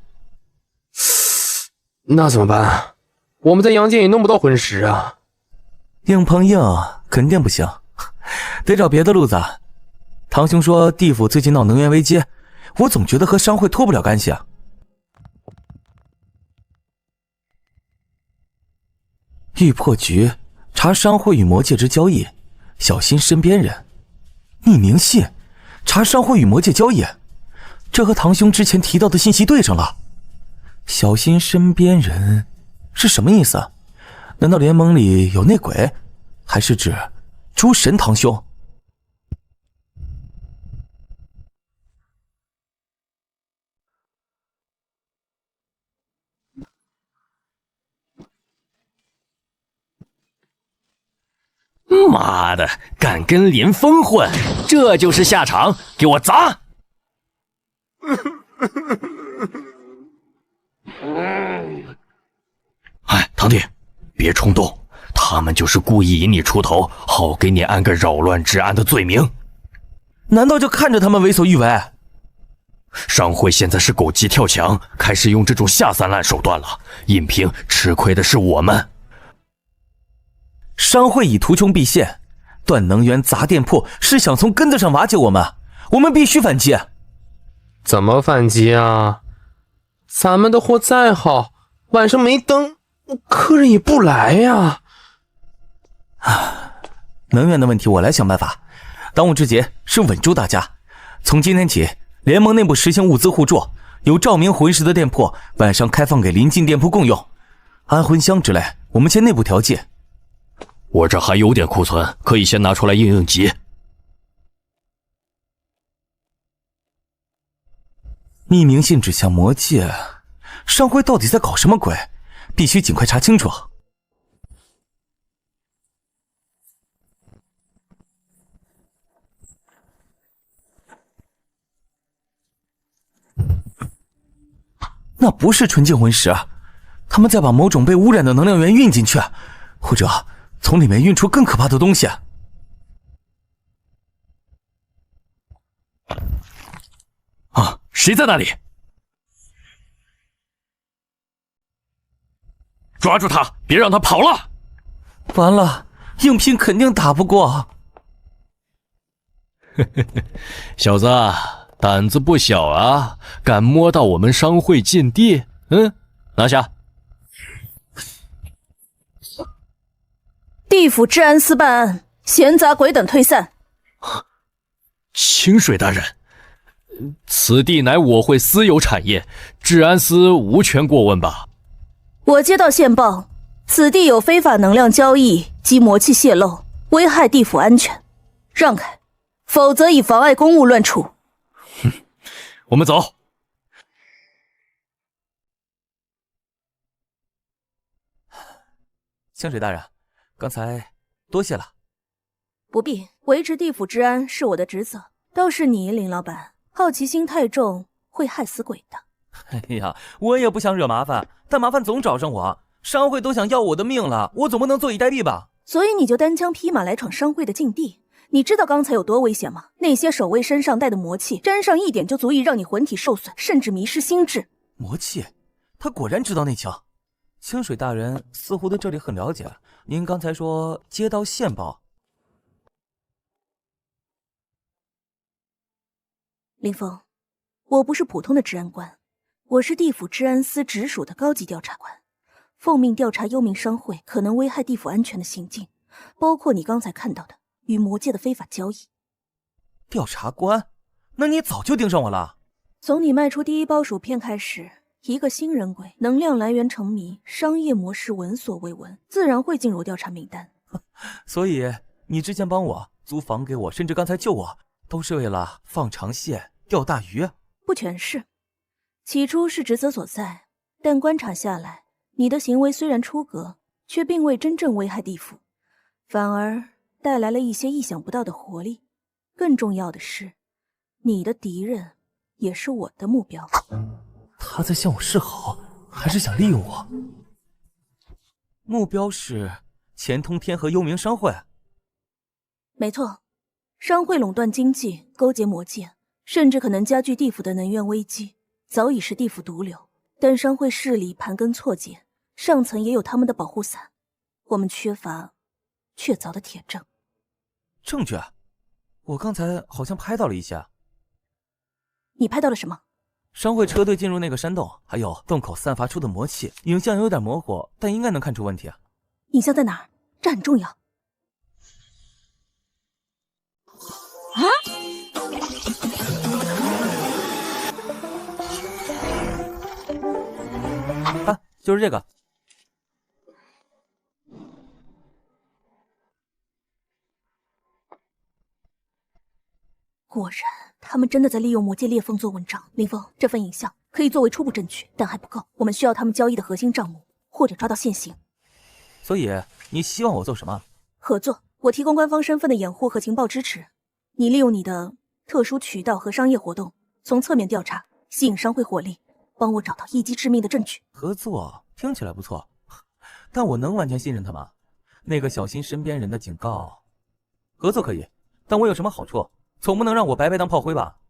那怎么办？我们在阳间也弄不到魂石啊！硬碰硬肯定不行，得找别的路子。堂兄说地府最近闹能源危机，我总觉得和商会脱不了干系啊。欲破局，查商会与魔界之交易，小心身边人。匿名信，查商会与魔界交易，这和堂兄之前提到的信息对上了。小心身边人是什么意思？难道联盟里有内鬼？还是指诸神堂兄？妈的，敢跟林峰混，这就是下场！给我砸！哎，堂弟，别冲动，他们就是故意引你出头，好给你安个扰乱治安的罪名。难道就看着他们为所欲为？商会现在是狗急跳墙，开始用这种下三滥手段了。尹平吃亏的是我们。商会以图穷匕现，断能源砸店铺，是想从根子上瓦解我们，我们必须反击。怎么反击啊？咱们的货再好，晚上没灯，客人也不来呀。能源的问题我来想办法。当务之急是稳住大家。从今天起，联盟内部实行物资互助，有照明魂石的店铺晚上开放给邻近店铺共用。安魂香之类，我们先内部调剂。我这还有点库存，可以先拿出来应应急。匿名信指向魔界，商会到底在搞什么鬼？必须尽快查清楚。那不是纯净魂石，他们在把某种被污染的能量源运进去，或者从里面运出更可怕的东西。啊，谁在那里？抓住他，别让他跑了！完了，应聘肯定打不过。小子，胆子不小啊，敢摸到我们商会禁地？拿下！地府治安司办案，闲杂鬼等退散。清水大人，此地乃我会私有产业，治安司无权过问吧？我接到线报，此地有非法能量交易及魔气泄漏，危害地府安全，让开，否则以妨碍公务乱处。我们走。清水大人，刚才多谢了。不必，维持地府治安是我的职责。倒是你，林老板，好奇心太重，会害死鬼的。哎呀，我也不想惹麻烦，但麻烦总找上我，商会都想要我的命了，我总不能坐以待毙吧？所以你就单枪匹马来闯商会的禁地。你知道刚才有多危险吗？那些守卫身上带的魔气，沾上一点就足以让你魂体受损，甚至迷失心智。魔气？他果然知道内情。清水大人似乎对这里很了解。您刚才说接到线报。林峰，我不是普通的治安官，我是地府治安司直属的高级调查官，奉命调查幽冥商会可能危害地府安全的行径，包括你刚才看到的与魔界的非法交易。调查官？那你早就盯上我了。从你卖出第一包薯片开始，一个新人鬼能量来源成谜，商业模式闻所未闻，自然会进入调查名单。所以你之前帮我租房给我，甚至刚才救我，都是为了放长线钓大鱼？不全是，起初是职责所在，但观察下来，你的行为虽然出格，却并未真正危害地府，反而带来了一些意想不到的活力。更重要的是，你的敌人也是我的目标。他在向我示好，还是想利用我？目标是钱通天和幽冥商会？没错，商会垄断经济，勾结魔界，甚至可能加剧地府的能源危机，早已是地府毒瘤。但商会势力盘根错节，上层也有他们的保护伞，我们缺乏确凿的铁证。证据？我刚才好像拍到了一些。你拍到了什么？商会车队进入那个山洞，还有洞口散发出的魔气，影像有点模糊，但应该能看出问题啊。影像在哪儿？这很重要。啊，就是这个。果然，他们真的在利用魔界裂缝做文章。林峰，这份影像可以作为初步证据，但还不够。我们需要他们交易的核心账目，或者抓到现行。所以，你希望我做什么？合作。我提供官方身份的掩护和情报支持，你利用你的特殊渠道和商业活动，从侧面调查，吸引商会火力，帮我找到一击致命的证据。合作听起来不错，但我能完全信任他吗？那个小心身边人的警告，合作可以，但我有什么好处？总不能让我白白当炮灰吧？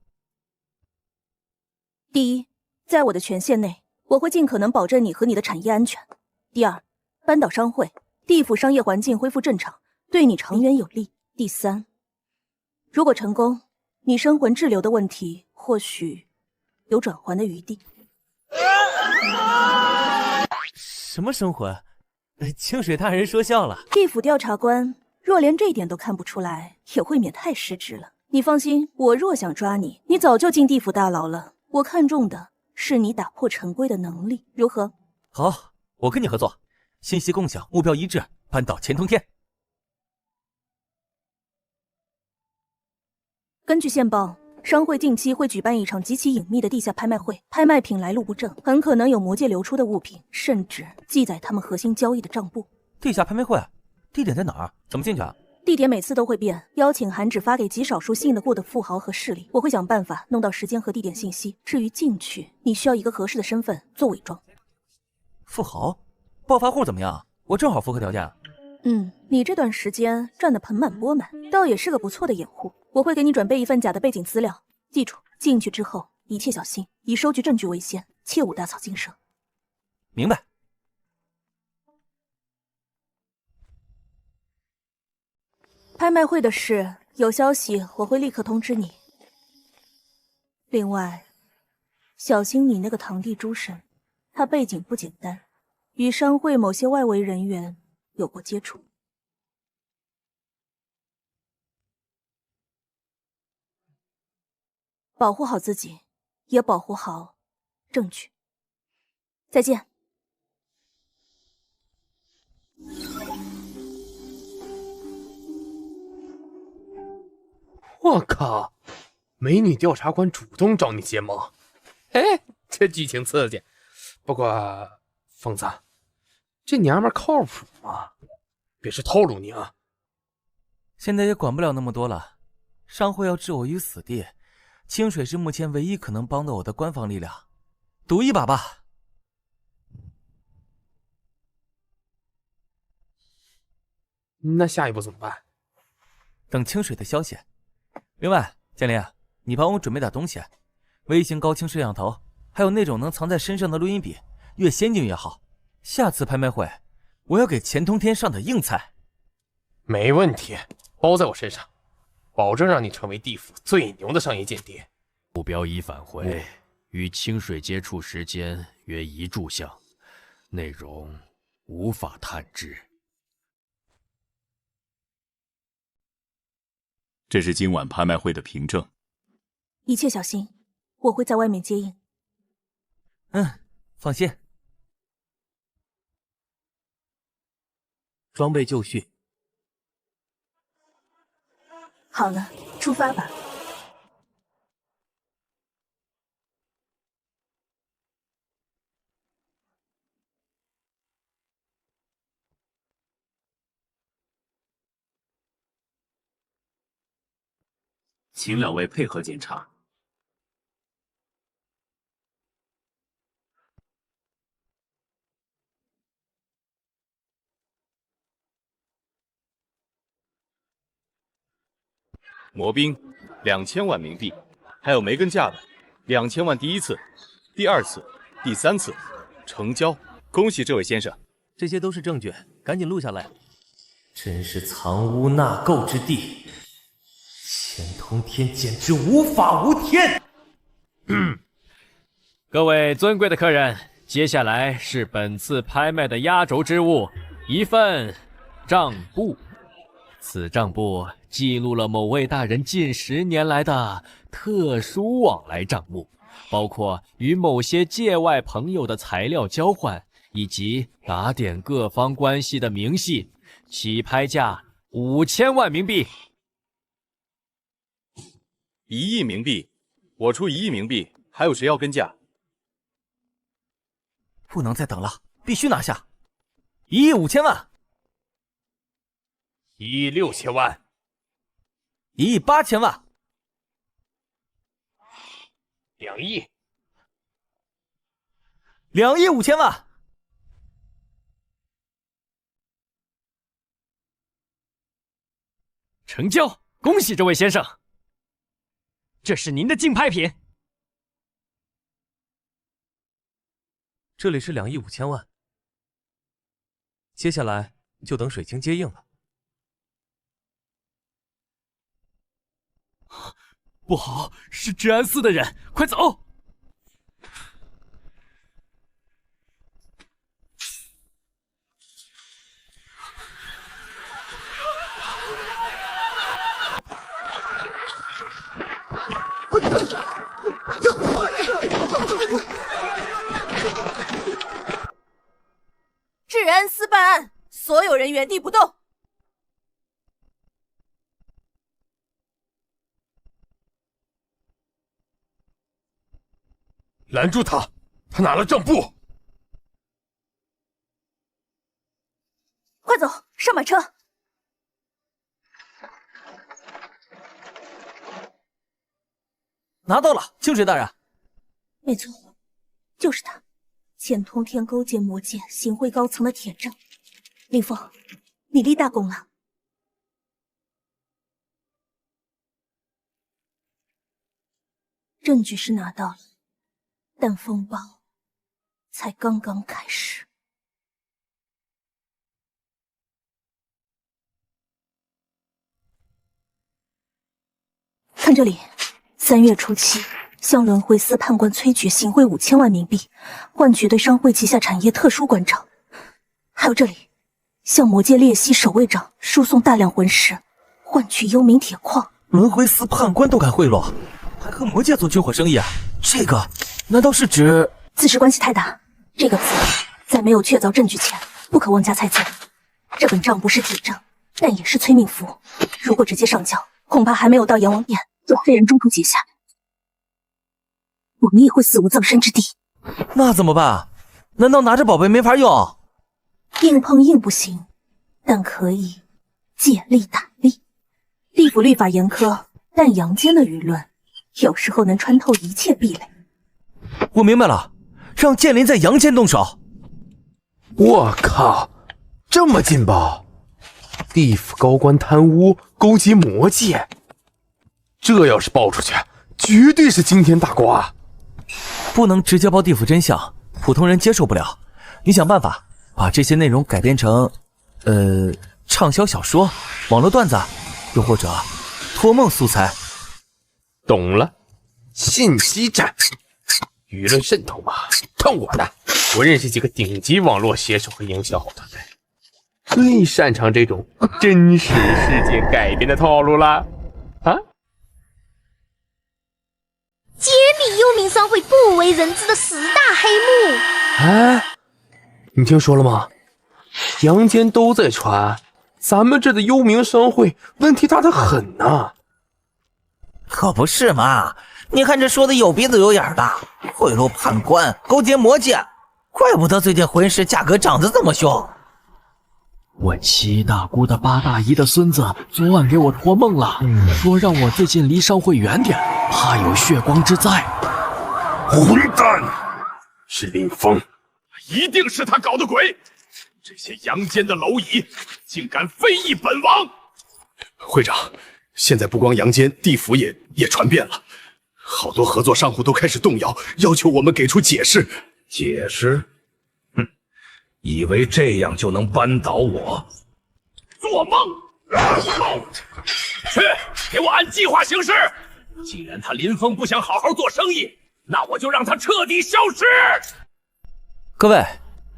第一，在我的权限内，我会尽可能保证你和你的产业安全。第二，扳倒商会，地府商业环境恢复正常，对你长远有利。第三，如果成功，你生魂滞留的问题或许有转圜的余地。什么生魂？清水大人说笑了。地府调查官若连这点都看不出来，也未免太失职了。你放心，我若想抓你，你早就进地府大牢了。我看重的是你打破陈规的能力，如何？好，我跟你合作，信息共享，目标一致，扳倒钱通天。根据线报，商会近期会举办一场极其隐秘的地下拍卖会，拍卖品来路不正，很可能有魔界流出的物品，甚至记载他们核心交易的账簿。地下拍卖会，地点在哪儿？怎么进去啊？地点每次都会变，邀请函只发给极少数信得过的富豪和势力，我会想办法弄到时间和地点信息。至于进去，你需要一个合适的身份做伪装。富豪？暴发户怎么样？我正好符合条件。你这段时间赚得盆满钵满，倒也是个不错的掩护。我会给你准备一份假的背景资料，记住，进去之后一切小心，以收集证据为先，切勿打草惊蛇。明白。拍卖会的事有消息我会立刻通知你。另外，小心你那个堂弟诸神，他背景不简单，与商会某些外围人员有过接触。保护好自己，也保护好证据。再见。我靠！美女调查官主动找你结盟，哎，这剧情刺激。不过，疯子，这娘们靠谱吗？别是套路你啊！现在也管不了那么多了，商会要置我于死地，清水是目前唯一可能帮到我的官方力量，赌一把吧。那下一步怎么办？等清水的消息。另外，建林，你帮我准备点东西，微型高清摄像头，还有那种能藏在身上的录音笔，越先进越好。下次拍卖会，我要给钱通天上点硬菜。没问题，包在我身上，保证让你成为地府最牛的商业间谍。目标已返回，与清水接触时间约1炷香，内容无法探知。这是今晚拍卖会的凭证。一切小心，我会在外面接应。放心。装备就绪。好了，出发吧。请两位配合检查。魔兵2000万冥币，还有没跟价的2000万，第一次、第二次、第三次成交，恭喜这位先生。这些都是证据，赶紧录下来。真是藏污纳垢之地，钱通天简直无法无天。各位尊贵的客人，接下来是本次拍卖的压轴之物——一份账簿。此账簿记录了某位大人近10年来的特殊往来账目，包括与某些界外朋友的材料交换，以及打点各方关系的明细。起拍价5000万冥币。1亿冥币，我出1亿冥币，还有谁要跟价？不能再等了，必须拿下！1亿5千万。1亿6千万，1亿8千万，2亿，2亿5千万，成交！恭喜这位先生，这是您的竞拍品。这里是2亿5千万，接下来就等水晶接应了。不好，是治安司的人，快走！治安司办案，所有人原地不动。拦住他！他拿了账簿。快走，上马车！拿到了，清水大人。没错，就是他。钱通天勾结魔界行会高层的铁证，林峰，你立大功了。证据是拿到了，但风暴才刚刚开始。看这里，3月初期。向轮回司判官催取行贿5千万冥币，换取对商会旗下产业特殊关照。还有这里，向魔界裂隙守卫长输送大量魂石，换取幽冥铁矿。轮回司判官都敢贿赂，还和魔界做军火生意啊？这个难道是指此事关系太大？这个词在没有确凿证据前，不可妄加猜测。这本账不是铁证，但也是催命符。如果直接上交，恐怕还没有到阎王殿，就被人中途劫下。我们也会死无葬身之地。那怎么办？难道拿着宝贝没法用？硬碰硬不行，但可以借力打力。地府律法严苛，但阳间的舆论有时候能穿透一切壁垒。我明白了，让剑灵在阳间动手。我靠，这么劲爆！地府高官贪污，勾结魔界，这要是爆出去，绝对是惊天大瓜。不能直接爆地府真相，普通人接受不了。你想办法把这些内容改编成，畅销小说、网络段子，又或者托梦素材。懂了，信息战，舆论渗透嘛，看我的！我认识几个顶级网络写手和营销号团队，最擅长这种真实事件改编的套路了。啊！揭秘幽冥商会不为人知的10大黑幕。哎，你听说了吗？阳间都在传，咱们这的幽冥商会问题大得很呐。可不是嘛！你看这说的有鼻子有眼的，贿赂判官，勾结魔界，怪不得最近魂石价格涨得这么凶。我7大姑的8大姨的孙子昨晚给我托梦了，说让我最近离商会远点，怕有血光之灾。混蛋！是林峰，一定是他搞的鬼！这些阳间的蝼蚁，竟敢非议本王！会长，现在不光阳间，地府也传遍了，好多合作商户都开始动摇，要求我们给出解释。解释？哼，以为这样就能扳倒我？做梦！去，给我按计划行事。既然他林峰不想好好做生意，那我就让他彻底消失。各位，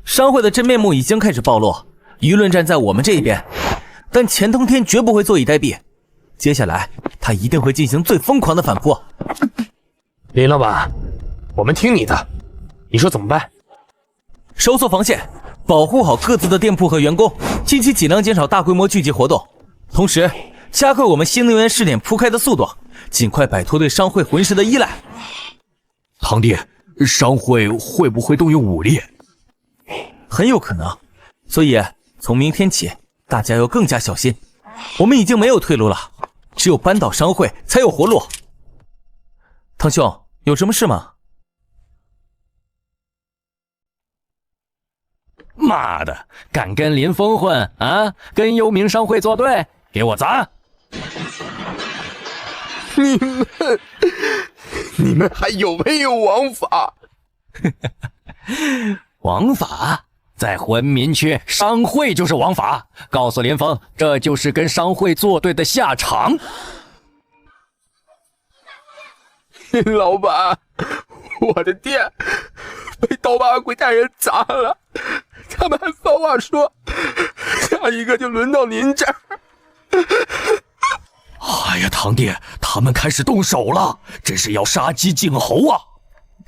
商会的真面目已经开始暴露，舆论战在我们这一边，但钱通天绝不会坐以待毙。接下来，他一定会进行最疯狂的反扑。林老板，我们听你的，你说怎么办？收缩防线，保护好各自的店铺和员工，近期尽量减少大规模聚集活动，同时加快我们新能源试点铺开的速度，尽快摆脱对商会魂石的依赖。堂弟，商会会不会动用武力？很有可能，所以从明天起，大家要更加小心。我们已经没有退路了，只有扳倒商会才有活路。堂兄，有什么事吗？妈的，敢跟林峰混啊？跟幽冥商会作对，给我砸！你们还有没有王法？王法？在魂民区，商会就是王法。告诉林峰，这就是跟商会作对的下场。林老板，我的店被刀疤鬼带人砸了，他们还放话说，下一个就轮到您这儿。哎呀，堂弟，他们开始动手了，这是要杀鸡儆猴啊！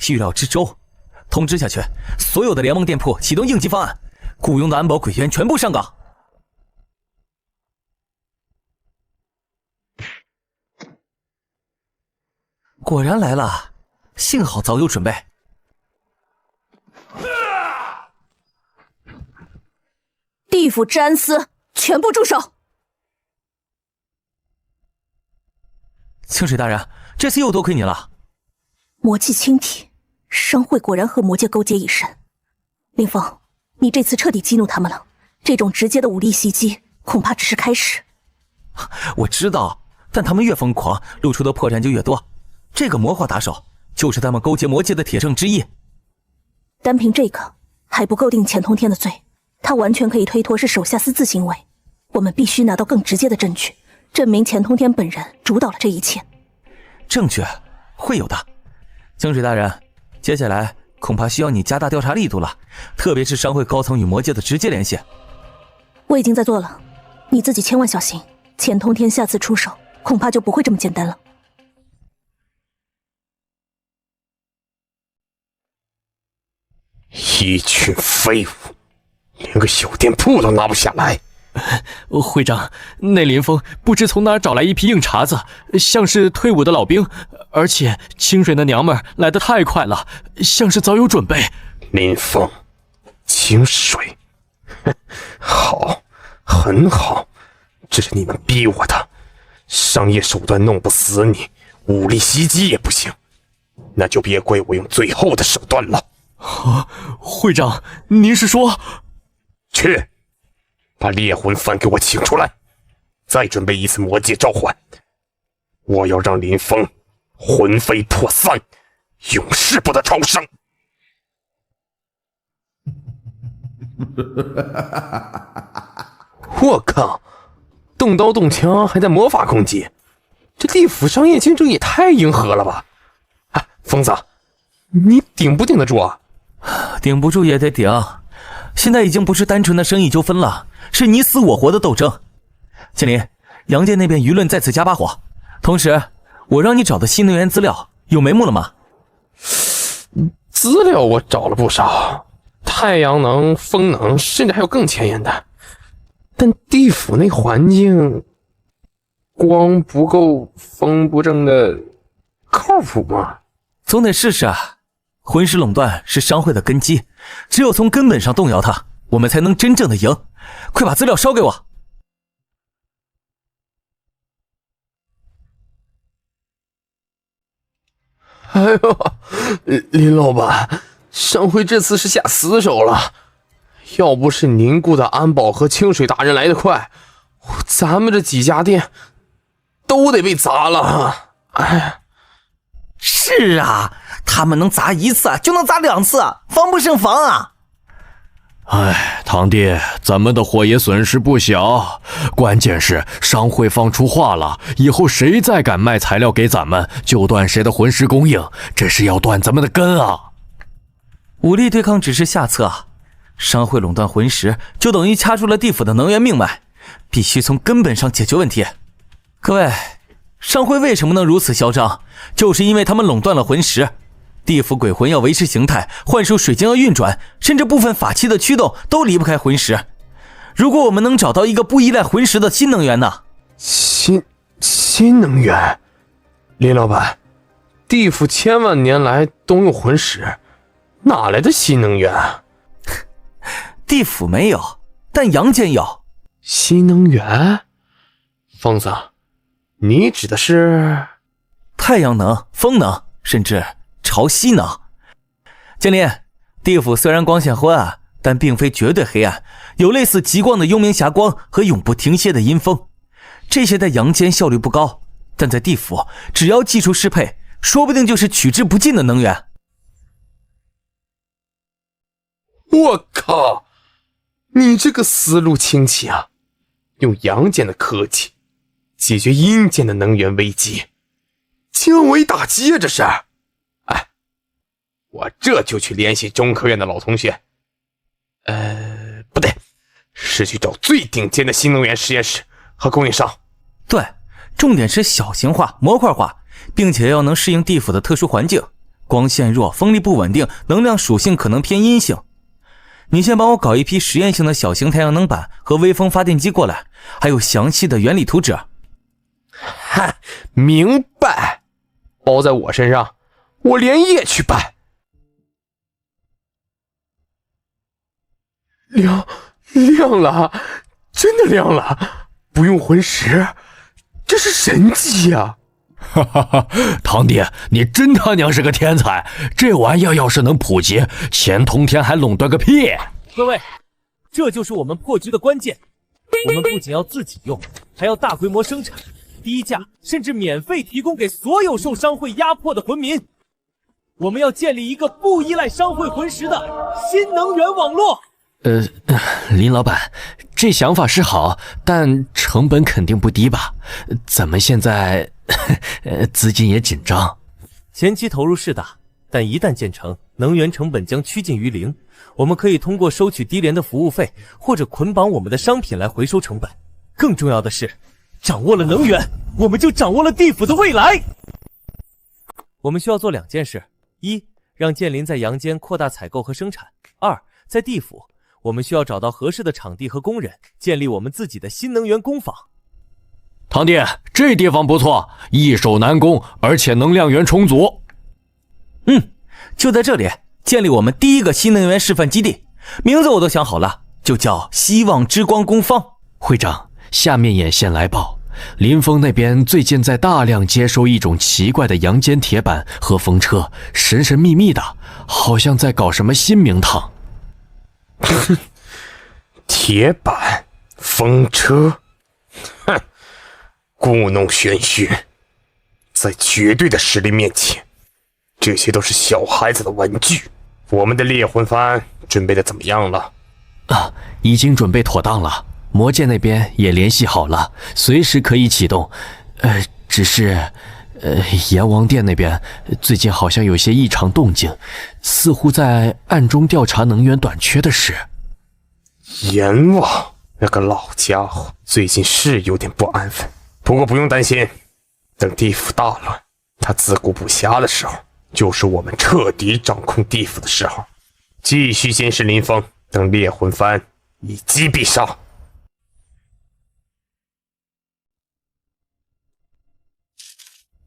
预料之中。通知下去，所有的联盟店铺启动应急方案，雇佣的安保鬼员全部上岗。果然来了，幸好早有准备。地府治安司，全部住手！清水大人，这次又多亏你了。魔气清体，商会果然和魔界勾结已深。林峰，你这次彻底激怒他们了，这种直接的武力袭击恐怕只是开始。我知道，但他们越疯狂，露出的破绽就越多。这个魔化打手就是他们勾结魔界的铁证之一。单凭这个还不够定钱通天的罪，他完全可以推脱是手下私自行为。我们必须拿到更直接的证据，证明钱通天本人主导了这一切。证据会有的。清水大人，接下来恐怕需要你加大调查力度了，特别是商会高层与魔界的直接联系。我已经在做了，你自己千万小心，钱通天下次出手恐怕就不会这么简单了。一群废物，连个小店铺都拿不下来。会长，那林峰不知从哪儿找来一批硬茬子，像是退伍的老兵，而且清水的娘们来得太快了，像是早有准备。林峰，清水，好，很好，这是你们逼我的。商业手段弄不死你，武力袭击也不行，那就别怪我用最后的手段了。会长，您是说？去，把猎魂幡给我请出来，再准备一次魔界召唤。我要让林峰魂飞魄散，永世不得超生。我靠，动刀动枪还带魔法攻击，这地府商业竞争也太迎合了吧！哎，疯子，你顶不顶得住啊？顶不住也得顶，现在已经不是单纯的生意纠纷了，是你死我活的斗争。金林，杨界那边舆论再次加把火，同时我让你找的新能源资料有眉目了吗？资料我找了不少，太阳能、风能，甚至还有更前沿的。但地府那环境，光不够，风不正的，靠谱吗？总得试试啊。魂师垄断是商会的根基，只有从根本上动摇它，我们才能真正的赢。快把资料烧给我。哎呦，林老板，商会这次是下死手了。要不是您雇的安保和清水大人来得快，咱们这几家店都得被砸了。哎，是啊，他们能砸一次就能砸2次，防不胜防啊。哎，堂弟，咱们的货也损失不小，关键是商会放出话了，以后谁再敢卖材料给咱们，就断谁的魂师供应，这是要断咱们的根啊！武力对抗只是下策啊，商会垄断魂石，就等于掐住了地府的能源命脉，必须从根本上解决问题。各位，商会为什么能如此嚣张？就是因为他们垄断了魂石。地府鬼魂要维持形态，幻术水晶要运转，甚至部分法器的驱动都离不开魂石。如果我们能找到一个不依赖魂石的新能源呢？新能源？林老板，地府千万年来都用魂石，哪来的新能源啊？地府没有，但阳间有。新能源？疯子，你指的是太阳能、风能，甚至潮汐能？剑灵，地府虽然光线昏暗，但并非绝对黑暗，有类似极光的幽冥霞光和永不停歇的阴风。这些在阳间效率不高，但在地府只要技术适配，说不定就是取之不尽的能源。我靠，你这个思路清奇啊！用阳间的科技解决阴间的能源危机，降维打击啊！这是。哎，我这就去联系中科院的老同学。不对，是去找最顶尖的新能源实验室和供应商。对，重点是小型化、模块化，并且要能适应地府的特殊环境，光线弱、风力不稳定，能量属性可能偏阴性。你先帮我搞一批实验性的小型太阳能板和微风发电机过来，还有详细的原理图纸。嗨，明白，包在我身上，我连夜去办。亮了，真的亮了，不用魂石，这是神迹呀！哈哈哈，堂弟，你真他娘是个天才！这玩意儿要是能普及，钱通天还垄断个屁！各位，这就是我们破局的关键。我们不仅要自己用，还要大规模生产，低价甚至免费提供给所有受商会压迫的魂民。我们要建立一个不依赖商会魂石的新能源网络。林老板，这想法是好，但成本肯定不低吧？咱们现在资金也紧张。前期投入是大，但一旦建成，能源成本将趋近于零。我们可以通过收取低廉的服务费，或者捆绑我们的商品来回收成本。更重要的是，掌握了能源，我们就掌握了地府的未来。我们需要做2件事：一，让剑灵在阳间扩大采购和生产；二，在地府，我们需要找到合适的场地和工人，建立我们自己的新能源工坊。堂弟，这地方不错，易守难攻，而且能量源充足。就在这里建立我们第一个新能源示范基地，名字我都想好了，就叫希望之光工坊。会长，下面眼线来报，林峰那边最近在大量接收一种奇怪的阳间铁板和风车，神神秘秘的，好像在搞什么新名堂。铁板、风车，哼，故弄玄虚，在绝对的实力面前，这些都是小孩子的玩具。我们的猎魂幡准备的怎么样了？已经准备妥当了，魔界那边也联系好了，随时可以启动。只是阎王殿那边最近好像有些异常动静，似乎在暗中调查能源短缺的事。阎王那个老家伙最近是有点不安分，不过不用担心，等地府大乱，他自顾不暇的时候，就是我们彻底掌控地府的时候。继续监视林峰，等猎魂幡一击必杀。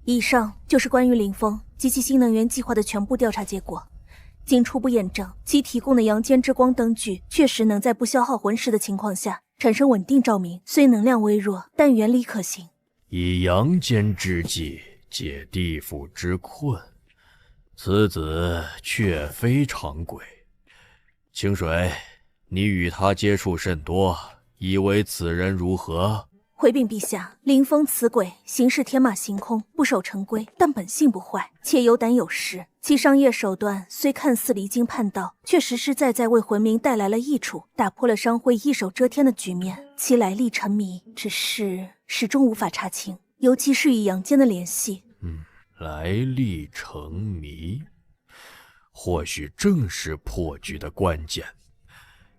以上就是关于林峰及其新能源计划的全部调查结果。经初步验证，其提供的阳间之光灯具确实能在不消耗魂石的情况下产生稳定照明，虽能量微弱，但原理可行。以阳间之计解地府之困，此子却非常轨。清水，你与他接触甚多，以为此人如何？回禀陛下，林峰此鬼行事天马行空，不守成规，但本性不坏，且有胆有识。其商业手段虽看似离经叛道，却实实在在为魂民带来了益处，打破了商会一手遮天的局面。其来历沉迷，只是始终无法查清，尤其是与阳间的联系。来历成谜，或许正是破局的关键。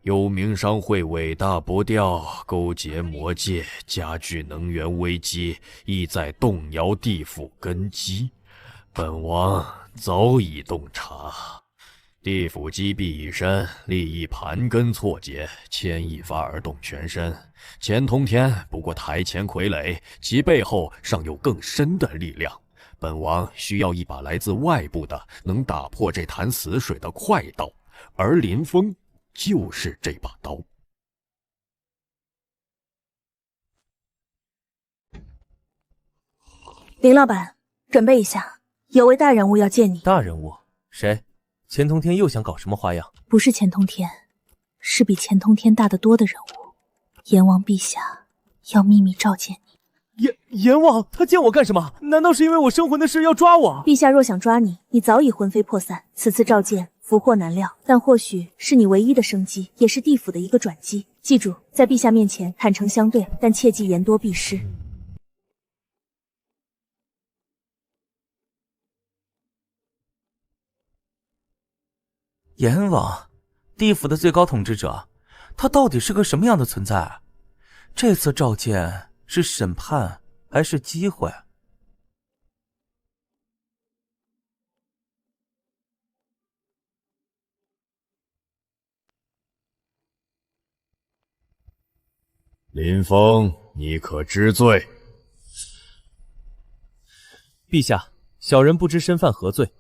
幽冥商会尾大不掉，勾结魔界，加剧能源危机，意在动摇地府根基。本王早已洞察，地府积弊已深，利益盘根错节，牵一发而动全身。钱通天不过台前傀儡，其背后尚有更深的力量。本王需要一把来自外部的能打破这潭死水的快刀，而林峰就是这把刀。林老板，准备一下，有位大人物要见你。大人物？谁？钱通天又想搞什么花样？不是钱通天，是比钱通天大得多的人物。阎王陛下要秘密召见你。阎王他见我干什么？难道是因为我生魂的事要抓我？陛下若想抓你，你早已魂飞魄散。此次召见，福祸难料，但或许是你唯一的生机，也是地府的一个转机。记住，在陛下面前坦诚相对，但切忌言多必失。阎王，地府的最高统治者，他到底是个什么样的存在啊？这次召见是审判还是机会？林峰，你可知罪？陛下，小人不知身犯何罪？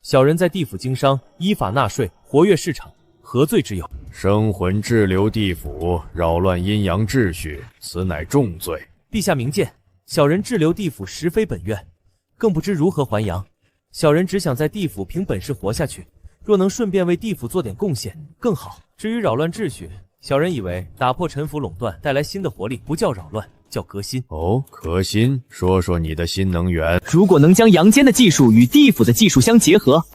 小人在地府经商，依法纳税，活跃市场，何罪之有？生魂滞留地府，扰乱阴阳秩序，此乃重罪。陛下明鉴，小人滞留地府实非本愿，更不知如何还阳。小人只想在地府凭本事活下去，若能顺便为地府做点贡献更好。至于扰乱秩序，小人以为打破臣服垄断，带来新的活力，不叫扰乱，叫革新。哦，革新，说说你的新能源。如果能将阳间的技术与地府的技术相结合，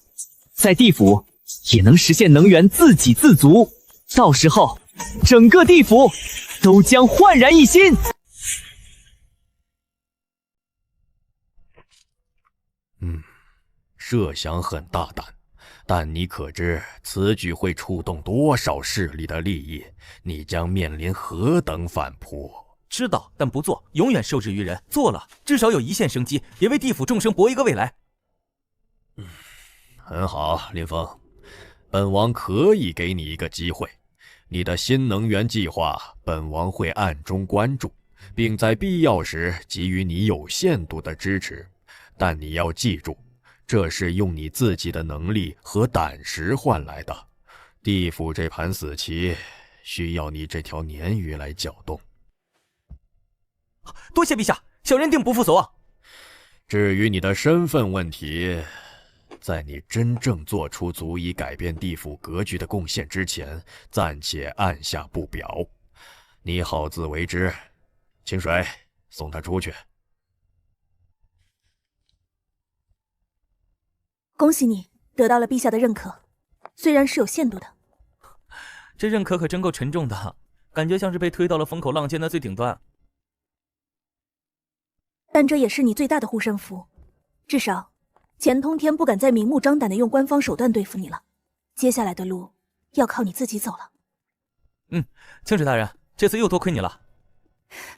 在地府也能实现能源自给自足，到时候整个地府都将焕然一新。设想很大胆，但你可知此举会触动多少势力的利益？你将面临何等反扑？知道，但不做，永远受制于人。做了，至少有一线生机，也为地府众生搏一个未来。很好，林峰，本王可以给你一个机会。你的新能源计划，本王会暗中关注，并在必要时给予你有限度的支持。但你要记住，这是用你自己的能力和胆识换来的。地府这盘死棋，需要你这条鲶鱼来搅动。多谢陛下，小人定不负所望。至于你的身份问题，在你真正做出足以改变地府格局的贡献之前，暂且按下不表。你好自为之。清水，送他出去。恭喜你得到了陛下的认可，虽然是有限度的。这认可可真够沉重的，感觉像是被推到了风口浪尖的最顶端。但这也是你最大的护身符，至少钱通天不敢再明目张胆的用官方手段对付你了。接下来的路要靠你自己走了。清水大人，这次又多亏你了。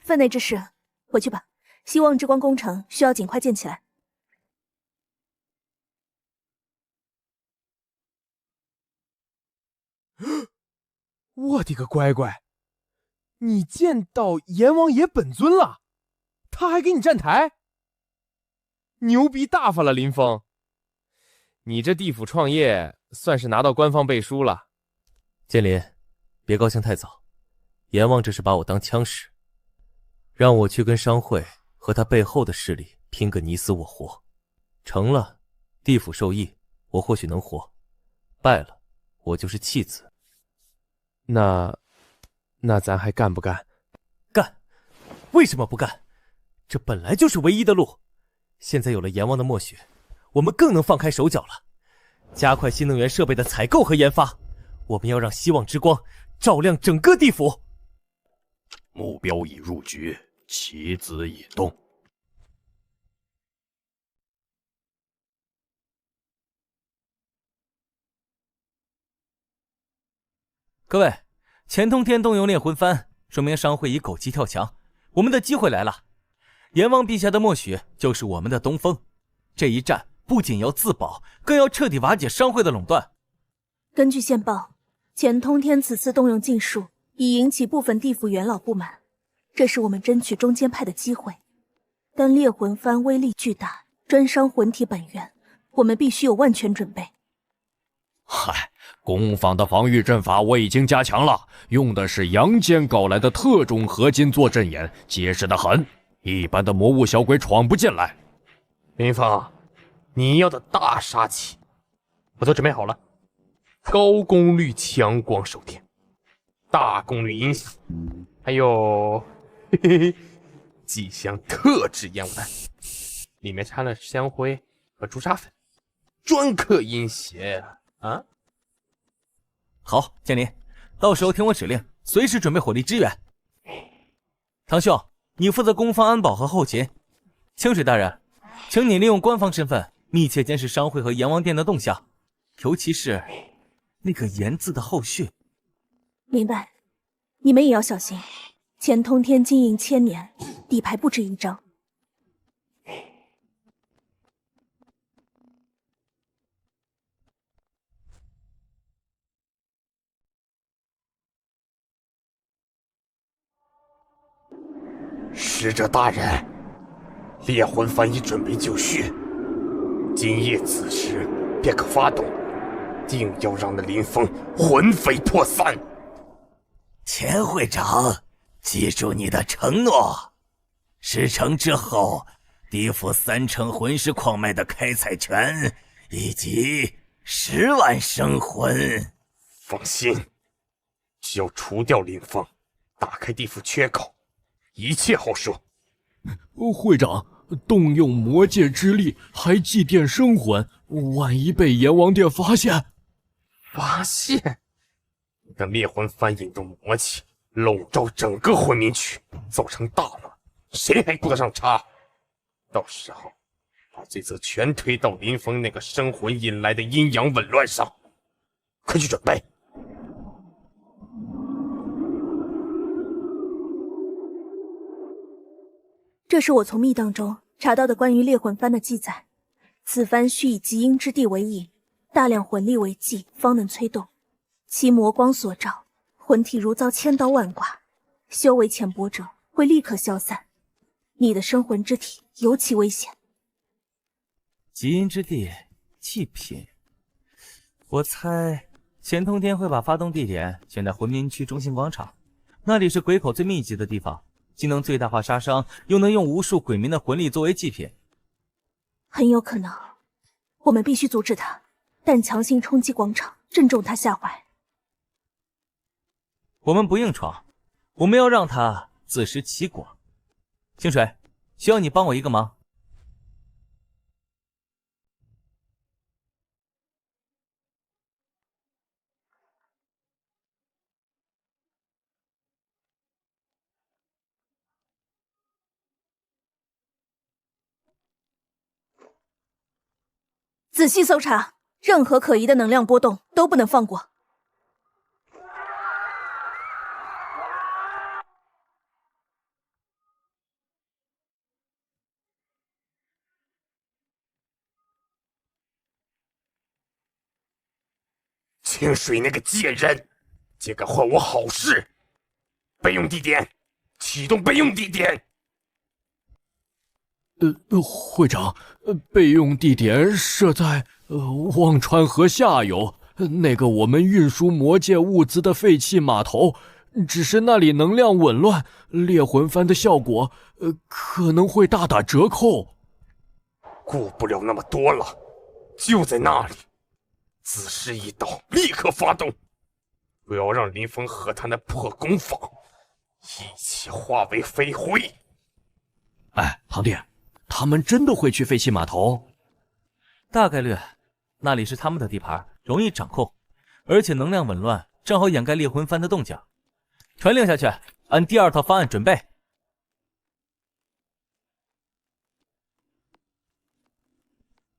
分内之事，回去吧。希望之光工程需要尽快建起来。我的个乖乖，你见到阎王爷本尊了，他还给你站台，牛逼大发了！林峰，你这地府创业算是拿到官方背书了。建林，别高兴太早，阎王这是把我当枪使，让我去跟商会和他背后的势力拼个你死我活，成了地府受益，我或许能活；败了，我就是弃子。那咱还干不干？干！为什么不干？这本来就是唯一的路。现在有了阎王的默许，我们更能放开手脚了，加快新能源设备的采购和研发。我们要让希望之光照亮整个地府。目标已入局，棋子已动。各位，钱通天动用炼魂幡，说明商会已狗急跳墙，我们的机会来了。阎王陛下的默许就是我们的东风，这一战不仅要自保，更要彻底瓦解商会的垄断。根据线报，钱通天此次动用禁术，已引起部分地府元老不满，这是我们争取中间派的机会。但猎魂幡威力巨大，专伤魂体本源，我们必须有万全准备。嗨，工坊的防御阵法我已经加强了，用的是阳间搞来的特种合金做阵眼，结实得很，一般的魔物小鬼闯不进来。林峰，你要的大杀器，我都准备好了。高功率强光手电，大功率音响，还有几箱特制烟丸，里面掺了香灰和朱砂粉，专克阴邪啊！好，剑林，到时候听我指令，随时准备火力支援。唐兄，你负责攻方安保和后勤。清水大人，请你利用官方身份密切监视商会和阎王殿的动向，尤其是那个言字的后续。明白，你们也要小心。钱通天经营1000年，底牌不止一张。使者大人，猎魂幡已准备就绪，今夜子时便可发动，定要让那林峰魂飞魄散。钱会长，记住你的承诺，10成之后，地府3成魂师矿脉的开采权，以及10万生魂。放心，只要除掉林峰，打开地府缺口，一切好说。会长，动用魔界之力还祭奠生魂，万一被阎王殿发现？发现？等猎魂幡引动魔气，笼罩整个魂冥区，造成大乱，谁还顾得上查？到时候把罪责全推到林峰那个生魂引来的阴阳紊乱上。快去准备！这是我从密档中查到的关于猎魂幡的记载。此幡需以极阴之地为引，大量魂力为祭，方能催动。其魔光所照，魂体如遭千刀万剐，修为浅薄者会立刻消散。你的生魂之体尤其危险。极阴之地，祭品。我猜钱通天会把发动地点选在魂冥区中心广场，那里是鬼口最密集的地方。既能最大化杀伤，又能用无数鬼民的魂力作为祭品。很有可能，我们必须阻止他，但强行冲击广场，正中他下怀。我们不硬闯，我们要让他自食其果。清水，需要你帮我一个忙。仔细搜查，任何可疑的能量波动都不能放过。清水那个贱人，竟敢坏我好事！备用地点，启动备用地点。会长，备用地点设在忘川河下游那个我们运输魔界物资的废弃码头，只是那里能量紊乱，猎魂幡的效果可能会大打折扣。顾不了那么多了，就在那里，子时一到，立刻发动，不要让林峰和他那破工坊一起化为飞灰。哎，堂弟，他们真的会去废弃码头？大概率，那里是他们的地盘，容易掌控，而且能量紊乱，正好掩盖猎魂幡的动静。传令下去，按第2套方案准备。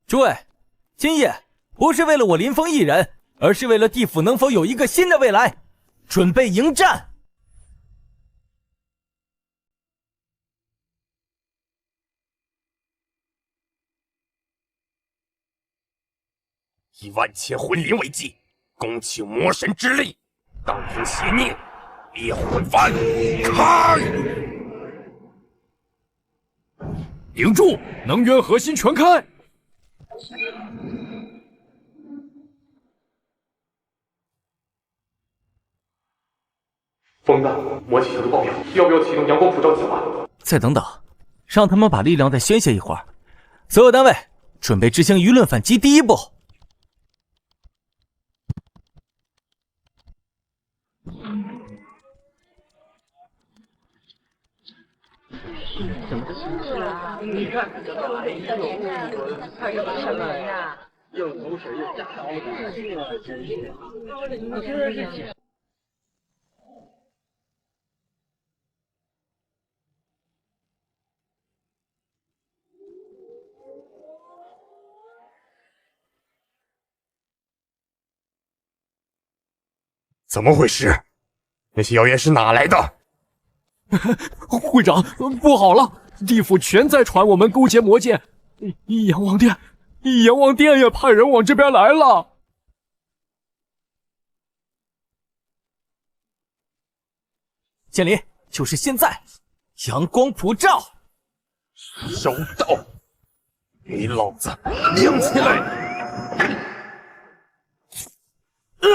诸位，今夜不是为了我林峰一人，而是为了地府能否有一个新的未来，准备迎战。以万千魂灵为祭，恭请魔神之力，当凭邪命，猎魂幡开！顶住！能源核心全开！风大，魔气小度爆表，要不要启动阳光普照计划？再等等，让他们把力量再宣泄一会儿，所有单位准备执行舆论反击第一步。你看这个大黑手，看这个什么呀？又口水又假刀的，这真是。你说这。怎么回事？那些谣言是哪来的？会长，不好了！地府全在传我们勾结魔界，阎王殿也派人往这边来了。建林，就是现在，阳光普照。收到，给老子亮起来！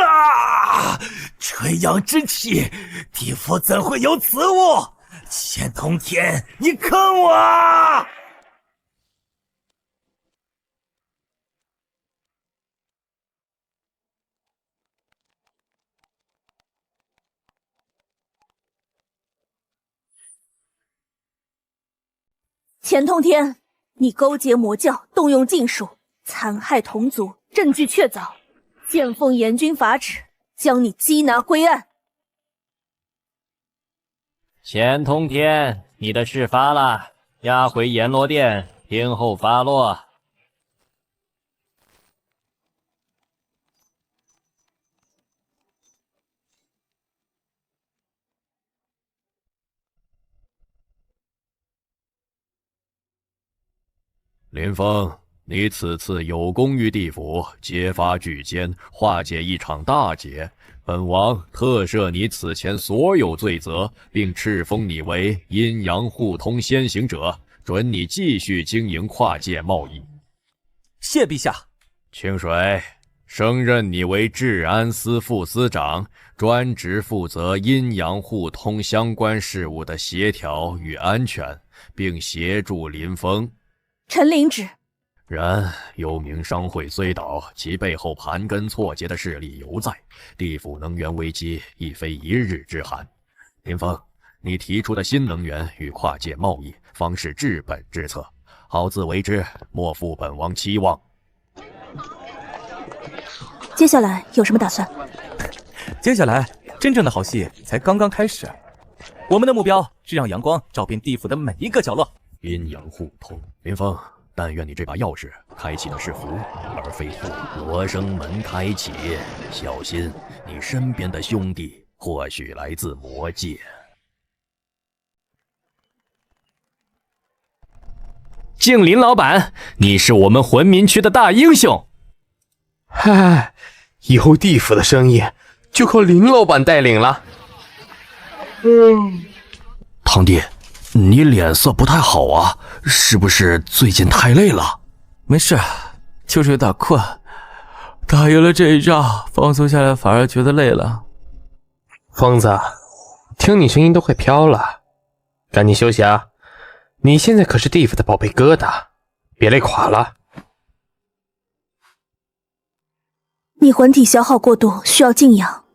啊！纯阳之气，地府怎会有此物？钱通天，你坑我！钱通天，你勾结魔教，动用禁术，残害同族，证据确凿。见奉阎君法旨，将你缉拿归案。钱通天，你的事发了，押回阎罗殿，听候发落。林峰，你此次有功于地府，揭发巨奸，化解一场大劫。本王特赦你此前所有罪责，并敕封你为阴阳互通先行者，准你继续经营跨界贸易。谢陛下。清水，升任你为治安司副司长，专职负责阴阳互通相关事务的协调与安全，并协助林峰。臣领旨。然幽冥商会虽倒，其背后盘根错节的势力犹在，地府能源危机亦非一日之寒。林峰，你提出的新能源与跨界贸易方是治本之策，好自为之，莫负本王期望。接下来有什么打算？接下来真正的好戏才刚刚开始，我们的目标是让阳光照遍地府的每一个角落。阴阳互通，林峰，但愿你这把钥匙开启的是福而非祸。罗生门开启，小心你身边的兄弟或许来自魔界。敬林老板，你是我们魂民区的大英雄。嗨，以后地府的生意就靠林老板带领了。堂弟，你脸色不太好啊，是不是最近太累了？没事，就是有点困。打赢了这一仗，放松下来反而觉得累了。疯子，听你声音都快飘了，赶紧休息啊！你现在可是地府的宝贝疙瘩，别累垮了。你魂体消耗过度，需要静养，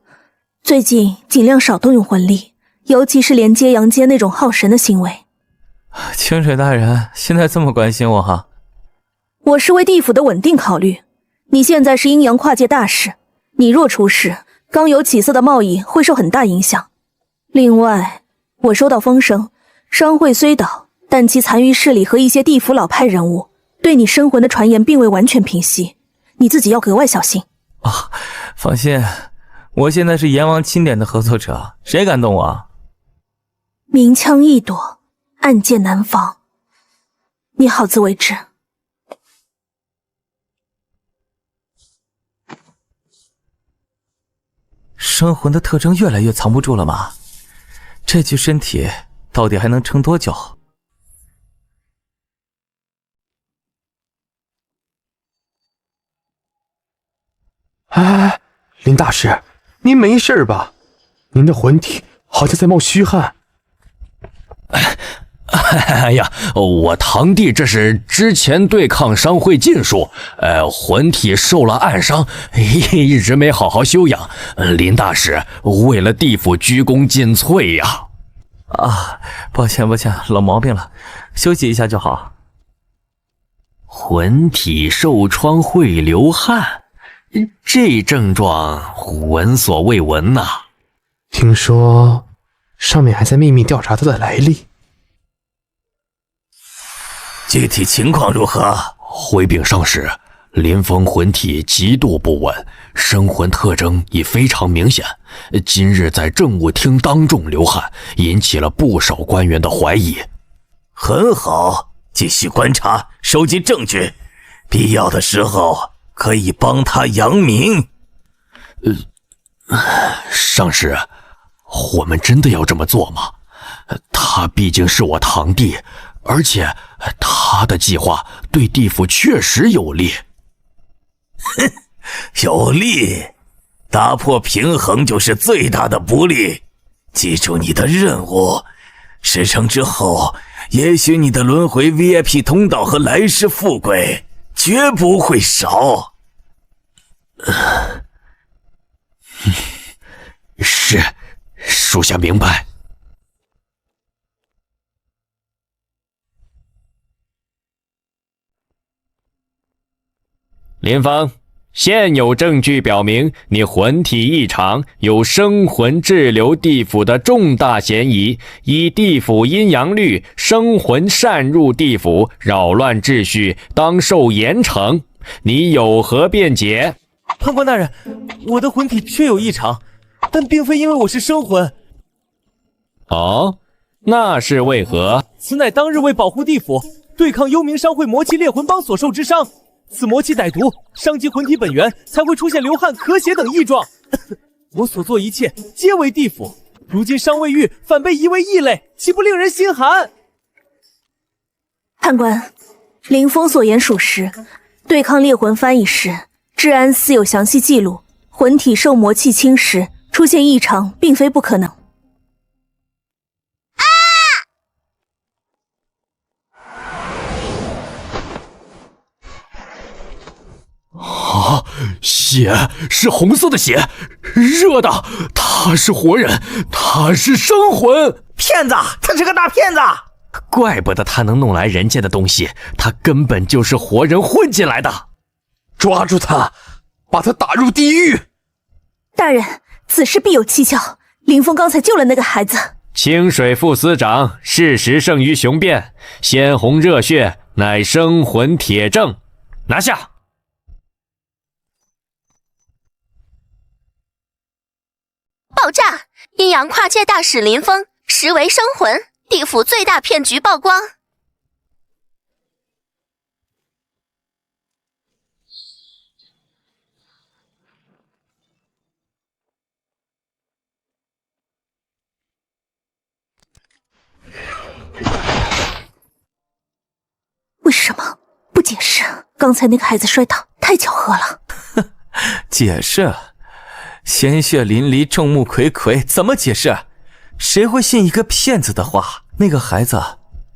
最近尽量少动用魂力，尤其是连接阳间那种耗神的行为。清水大人现在这么关心我哈？我是为地府的稳定考虑。你现在是阴阳跨界大使，你若出事，刚有起色的贸易会受很大影响。另外，我收到风声，商会虽倒，但其残余势力和一些地府老派人物对你生魂的传言并未完全平息，你自己要格外小心。放心，我现在是阎王钦点的合作者，谁敢动我？明枪易躲，暗箭难防，你好自为之。生魂的特征越来越藏不住了吗？这具身体到底还能撑多久？哎，林大师，您没事吧？您的魂体好像在冒虚汗。哎呀，我堂弟这是之前对抗商会禁术，魂体受了暗伤，一直没好好休养。林大使为了地府鞠躬尽瘁呀。啊，抱歉，老毛病了，休息一下就好。魂体受创会流汗，这症状闻所未闻呐。听说上面还在秘密调查他的来历。具体情况如何？回禀上使，林峰魂体极度不稳，生魂特征已非常明显。今日在政务厅当众流汗，引起了不少官员的怀疑。很好，继续观察，收集证据，必要的时候可以帮他扬名。上使，我们真的要这么做吗？他毕竟是我堂弟，而且他的计划对地府确实有利。哼，有利？打破平衡就是最大的不利。记住你的任务，事成之后，也许你的轮回 VIP 通道和来世富贵绝不会少。是，属下明白。林峰，现有证据表明你魂体异常，有生魂滞留地府的重大嫌疑，依地府阴阳律，生魂擅入地府，扰乱秩序，当受严惩。你有何辩解？判官大人，我的魂体确有异常，但并非因为我是生魂。哦，那是为何？此乃当日为保护地府，对抗幽冥商会魔气猎魂帮所受之伤。此魔气歹毒，伤及魂体本源，才会出现流汗、咳血等异状。我所做一切皆为地府，如今伤未愈，反被夷为异类，岂不令人心寒？判官，林峰所言属实，对抗猎魂番一事，治安司有详细记录，魂体受魔气侵蚀，出现异常，并非不可能。啊！血是红色的血，热的，他是活人，他是生魂！骗子，他是个大骗子！怪不得他能弄来人间的东西，他根本就是活人混进来的。抓住他，把他打入地狱！大人，此事必有蹊跷。林峰刚才救了那个孩子。清水副司长，事实胜于雄辩，鲜红热血乃生魂铁证，拿下！爆炸！阴阳跨界大使林峰实为生魂，地府最大骗局曝光。为什么不解释？刚才那个孩子摔倒太巧合了。解释？鲜血淋漓，众目睽睽，怎么解释？谁会信一个骗子的话？那个孩子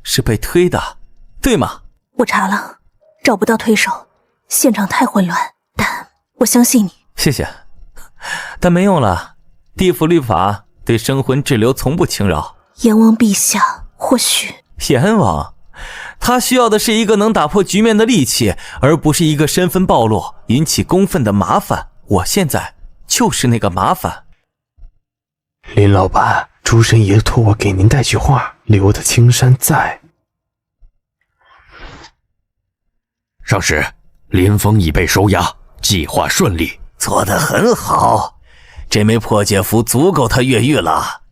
是被推的，对吗？我查了，找不到推手，现场太混乱，但我相信你。谢谢，但没用了，地府律法对生魂滞留从不轻饶。阎王陛下，或许……阎王，他需要的是一个能打破局面的利器，而不是一个身份暴露、引起公愤的麻烦。我现在就是那个麻烦。林老板，诸神爷托我给您带句话，留得青山在。上使，林峰已被收押，计划顺利。做得很好，这枚破解符足够他越狱了。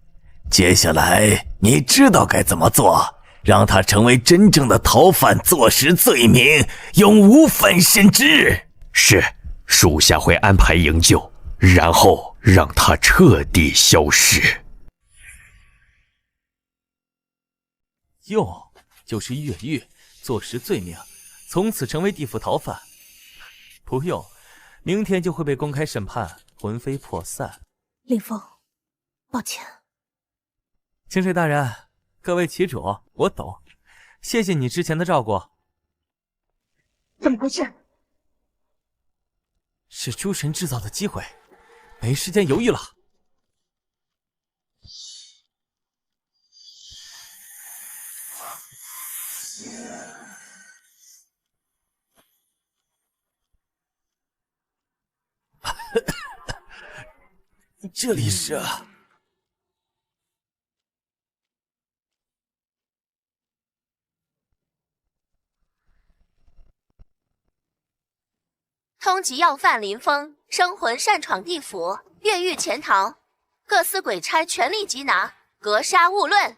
接下来你知道该怎么做，让他成为真正的逃犯，坐实罪名，永无粉身之。是，属下会安排营救，然后让他彻底消失。就是越狱，坐实罪名，从此成为地府逃犯。不用，明天就会被公开审判，魂飞魄散。林峰，抱歉。清水大人，各为其主，我懂，谢谢你之前的照顾。怎么回事？是诸神制造的机会，没时间犹豫了。这里是……通缉要犯林峰，生魂擅闯地府，越狱潜逃，各司鬼差全力缉拿，格杀勿论。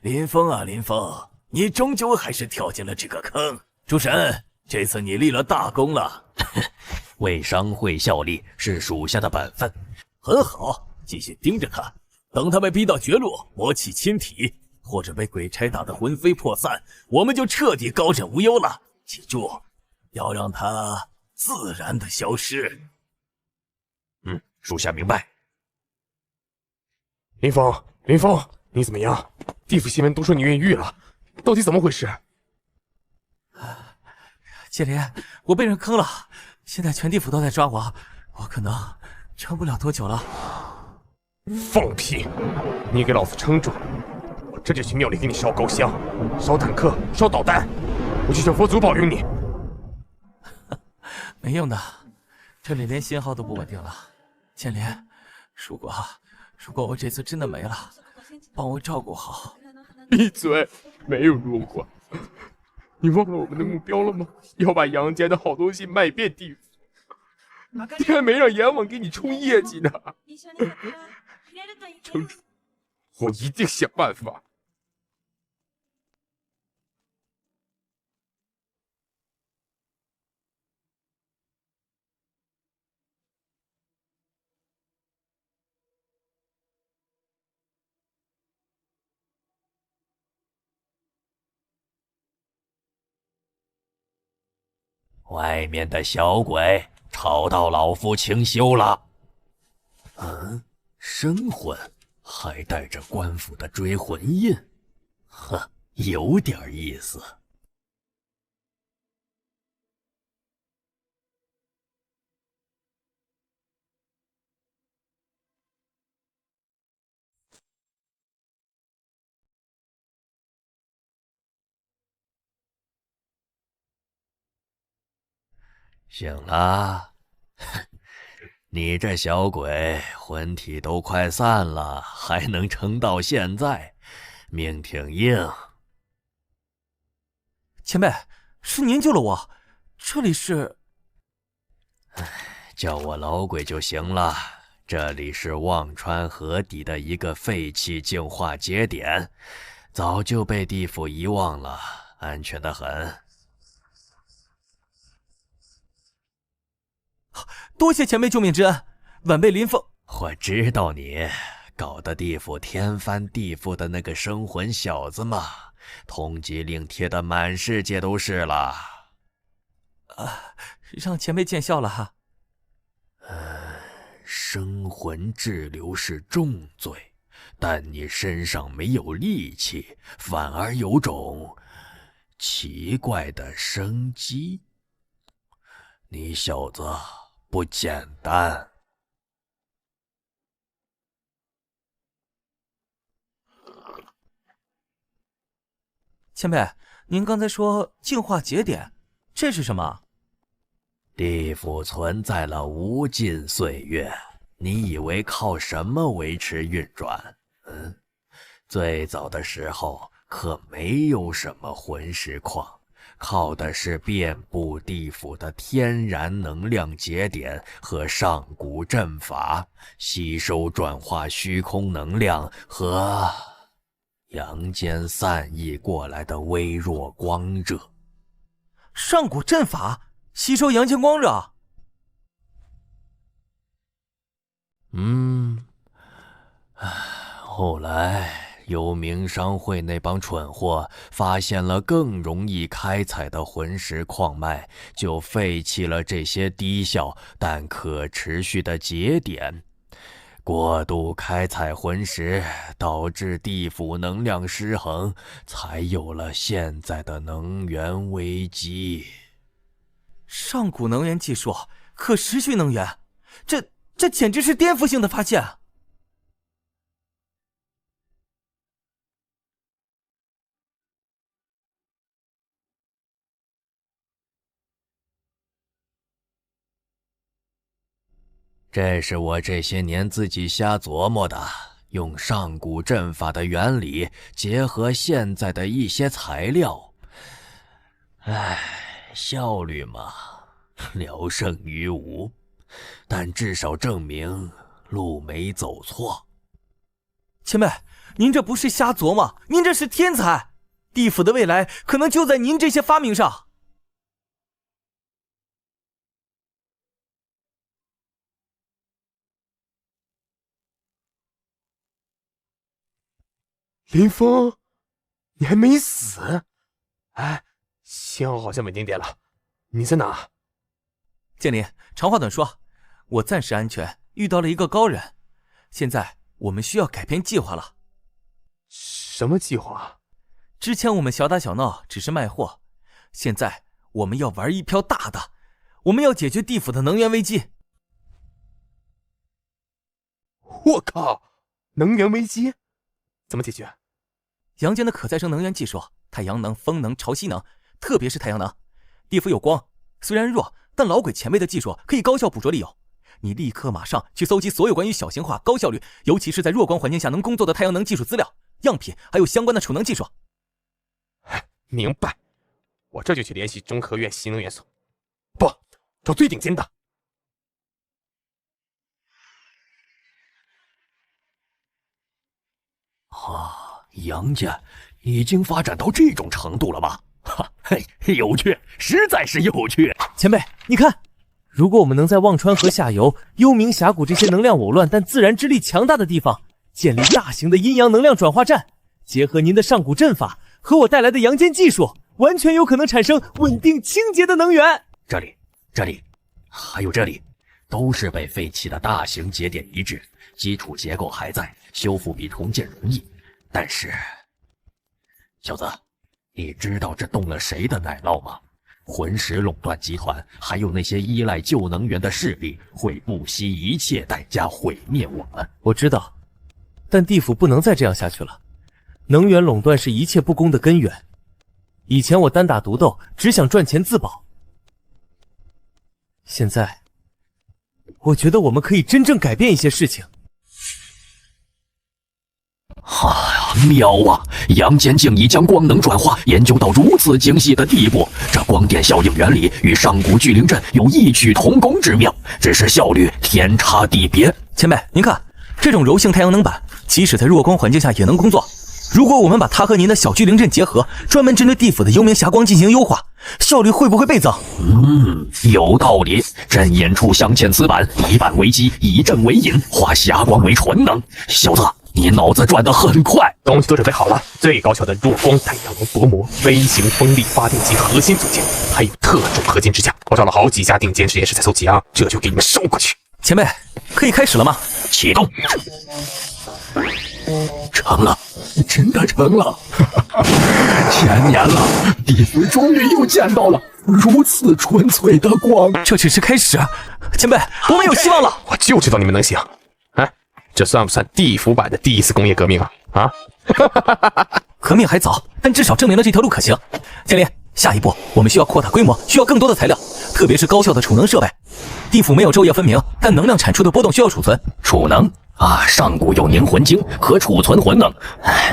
林峰啊，林峰，你终究还是跳进了这个坑。诸神，这次你立了大功了。为商会效力是属下的本分。很好，继续盯着他，等他被逼到绝路，魔气侵体，或者被鬼差打得魂飞魄散，我们就彻底高枕无忧了。记住，要让他自然的消失。属下明白。林峰，林峰，你怎么样？地府新闻都说你越狱了，到底怎么回事？接连，我被人坑了，现在全地府都在抓我，我可能撑不了多久了。放屁！你给老子撑住！我这就去庙里给你烧高香、烧坦克、烧导弹，我去求佛祖保佑你。没用的，这里连信号都不稳定了。建联，如果我这次真的没了，帮我照顾好。闭嘴！没有如果。你忘了我们的目标了吗？要把杨家的好东西卖遍地府。你还没让阎王给你冲业绩呢。撑住，我一定想办法。外面的小鬼吵到老夫清修了。生魂还带着官府的追魂印，有点意思。醒了，你这小鬼魂体都快散了，还能撑到现在，命挺硬。前辈，是您救了我，这里是……叫我老鬼就行了。这里是忘川河底的一个废弃净化节点，早就被地府遗忘了，安全得很。多谢前辈救命之恩，晚辈林凤。我知道你搞得地府天翻地覆的那个生魂小子嘛，通缉令贴得满世界都是了。让前辈见笑了哈。生魂滞留是重罪，但你身上没有戾气，反而有种奇怪的生机。你小子不简单。前辈，您刚才说净化节点，这是什么？地府存在了无尽岁月，你以为靠什么维持运转？最早的时候可没有什么魂石矿，靠的是遍布地府的天然能量节点和上古阵法，吸收转化虚空能量和阳间散逸过来的微弱光热。上古阵法吸收阳间光热？后来幽冥商会那帮蠢货发现了更容易开采的魂石矿脉，就废弃了这些低效但可持续的节点。过度开采魂石导致地府能量失衡，才有了现在的能源危机。上古能源技术，可持续能源，这简直是颠覆性的发现。这是我这些年自己瞎琢磨的，用上古阵法的原理结合现在的一些材料。效率嘛，聊胜于无，但至少证明路没走错。前辈，您这不是瞎琢磨，您这是天才，地府的未来可能就在您这些发明上。林峰，你还没死？哎，信号好像稳定点了，你在哪？剑林，长话短说，我暂时安全，遇到了一个高人，现在我们需要改变计划了。什么计划？之前我们小打小闹只是卖货，现在我们要玩一票大的，我们要解决地府的能源危机。我靠，能源危机怎么解决？阳间的可再生能源技术，太阳能、风能、潮汐能，特别是太阳能。地府有光，虽然弱，但老鬼前辈的技术可以高效捕捉利用。你立刻马上去搜集所有关于小型化、高效率，尤其是在弱光环境下能工作的太阳能技术资料、样品，还有相关的储能技术。明白，我这就去联系中科院新能源所，不，找最顶尖的。杨家已经发展到这种程度了吗？嘿，有趣，实在是有趣。前辈，你看，如果我们能在忘川河下游、幽冥峡谷这些能量紊乱但自然之力强大的地方建立大型的阴阳能量转化站，结合您的上古阵法和我带来的阳间技术，完全有可能产生稳定清洁的能源。这里，还有这里，都是被废弃的大型节点遗址，基础结构还在，修复比重建容易。但是，小子，你知道这动了谁的奶酪吗？魂石垄断集团，还有那些依赖旧能源的势力，会不惜一切代价毁灭我们。我知道，但地府不能再这样下去了。能源垄断是一切不公的根源。以前我单打独斗，只想赚钱自保。现在，我觉得我们可以真正改变一些事情。妙啊！阳间竟已将光能转化研究到如此精细的地步，这光电效应原理与上古巨灵阵有异曲同工之妙，只是效率天差地别。前辈，您看，这种柔性太阳能板，即使在弱光环境下也能工作。如果我们把它和您的小巨灵阵结合，专门针对地府的幽冥霞光进行优化，效率会不会倍增？有道理。阵引出镶嵌磁板，以板为基，以阵为引，化霞光为纯能。小子，你脑子转得很快。东西都准备好了，最高效的弱光太阳能薄膜、微型风力发电机核心组件，还有特种合金支架。我找了好几家顶尖实验室在搜集啊，这就给你们捎过去。前辈，可以开始了吗？启动。成了，真的成了！千年了，地府终于又见到了如此纯粹的光。这只是开始，前辈，我们有希望了。我就知道你们能行。哎，这算不算地府版的第一次工业革命啊？革命还早，但至少证明了这条路可行。建林，下一步我们需要扩大规模，需要更多的材料，特别是高效的储能设备。地府没有昼夜分明，但能量产出的波动需要储存。储能上古有凝魂晶可储存魂能，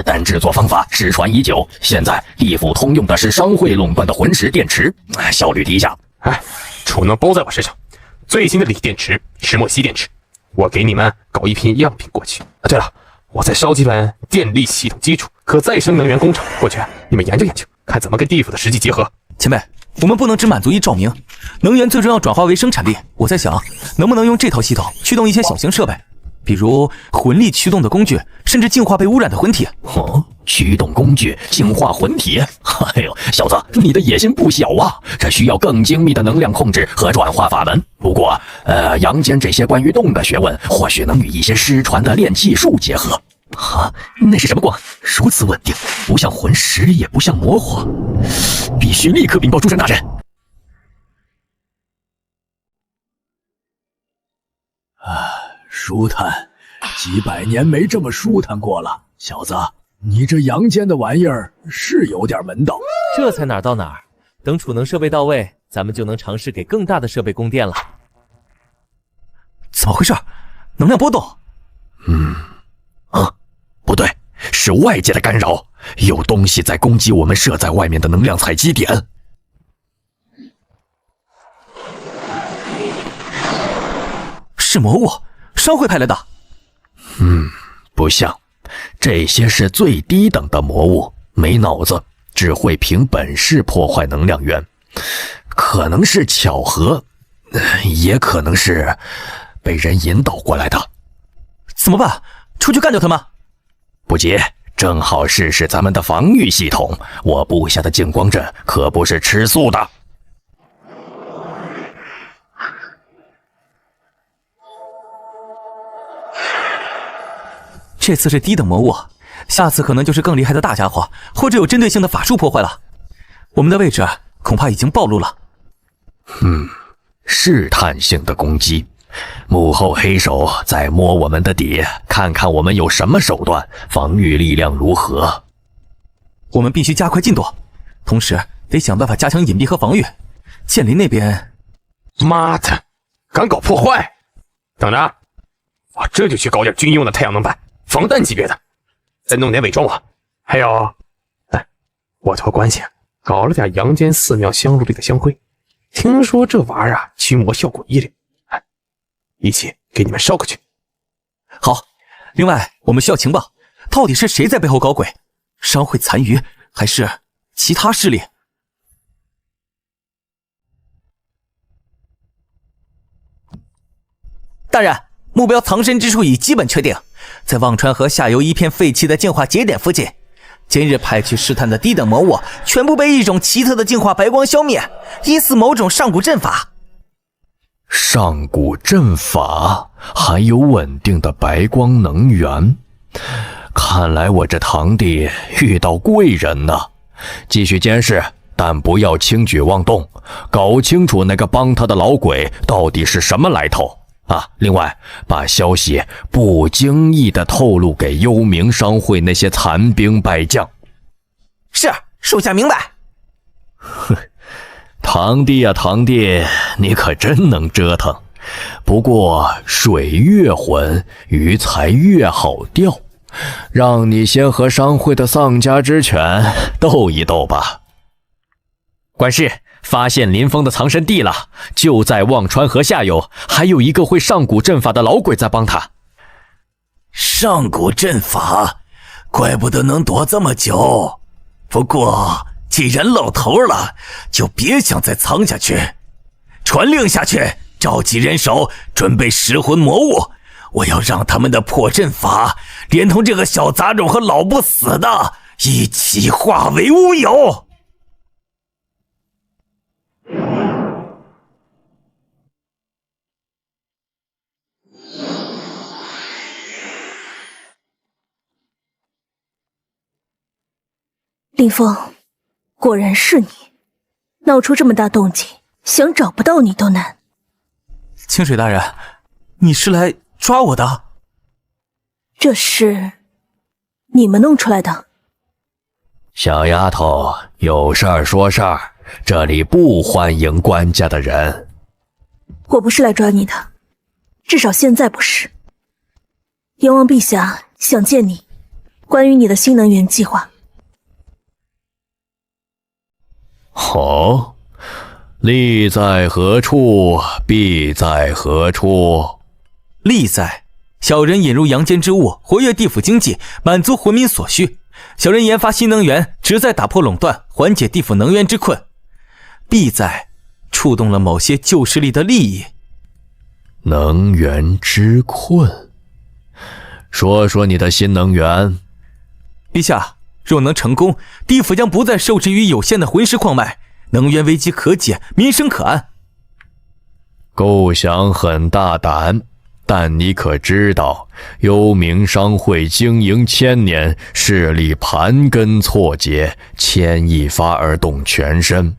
但制作方法失传已久。现在地府通用的是商会垄断的魂石电池，效率低下。储能包在我身上，最新的锂电池、石墨烯电池，我给你们搞一批样品过去。对了，我再烧几本电力系统基础可再生能源工程过去，你们研究研究，看怎么跟地府的实际结合。前辈，我们不能只满足于照明，能源最终要转化为生产力。我在想，能不能用这套系统驱动一些小型设备，比如魂力驱动的工具，甚至净化被污染的魂体。驱动工具净化魂体？哎呦，小子，你的野心不小啊！这需要更精密的能量控制和转化法门。不过，阳间这些关于动的学问，或许能与一些失传的炼气术结合。那是什么光？如此稳定，不像魂石，也不像魔火，必须立刻禀报诸神大人。舒坦，几百年没这么舒坦过了。小子，你这阳间的玩意儿是有点门道。这才哪儿到哪儿，等储能设备到位，咱们就能尝试给更大的设备供电了。怎么回事？能量波动？不对，是外界的干扰，有东西在攻击我们设在外面的能量采集点。是魔物，商会派来的。不像，这些是最低等的魔物，没脑子，只会凭本事破坏能量源。可能是巧合，也可能是被人引导过来的。怎么办？出去干掉他们？不急，正好试试咱们的防御系统。我布下的净光阵可不是吃素的。这次是低等魔物，下次可能就是更厉害的大家伙，或者有针对性的法术破坏了。我们的位置恐怕已经暴露了。试探性的攻击，幕后黑手在摸我们的底，看看我们有什么手段，防御力量如何。我们必须加快进度，同时得想办法加强隐蔽和防御。剑林那边，妈的，敢搞破坏！等着，我这就去搞点军用的太阳能板，防弹级别的，再弄点伪装网。还有，我托关系搞了点阳间寺庙香炉里的香灰，听说这玩意儿驱魔效果一流，一起给你们捎过去。好，另外我们需要情报，到底是谁在背后搞鬼？商会残余还是其他势力？大人，目标藏身之处已基本确定，在忘川河下游一片废弃的净化节点附近。今日派去试探的低等魔物，全部被一种奇特的净化白光消灭，疑似某种上古阵法。上古阵法，还有稳定的白光能源，看来我这堂弟遇到贵人呢。继续监视，但不要轻举妄动，搞清楚那个帮他的老鬼到底是什么来头。另外，把消息不经意地透露给幽冥商会那些残兵败将。是，属下明白。堂弟呀，堂弟，你可真能折腾。不过水越浑，鱼才越好钓。让你先和商会的丧家之犬斗一斗吧。管事，发现林峰的藏身地了，就在忘川河下游，还有一个会上古阵法的老鬼在帮他。上古阵法，怪不得能躲这么久。不过既然露头了，就别想再藏下去。传令下去，召集人手，准备食魂魔物。我要让他们的破阵法，连同这个小杂种和老不死的一起化为乌有。林峰，果然是你，闹出这么大动静，想找不到你都难。清水大人，你是来抓我的？这是你们弄出来的？小丫头，有事儿说事儿，这里不欢迎官家的人。我不是来抓你的，至少现在不是。阎王陛下想见你，关于你的新能源计划。好，利在何处，弊在何处？利在小人引入阳间之物，活跃地府经济，满足魂民所需。小人研发新能源，旨在打破垄断，缓解地府能源之困。弊在触动了某些旧势力的利益。能源之困，说说你的新能源。陛下，若能成功，地府将不再受制于有限的魂石矿脉，能源危机可解，民生可安。构想很大胆，但你可知道，幽冥商会经营千年，势力盘根错节，牵一发而动全身。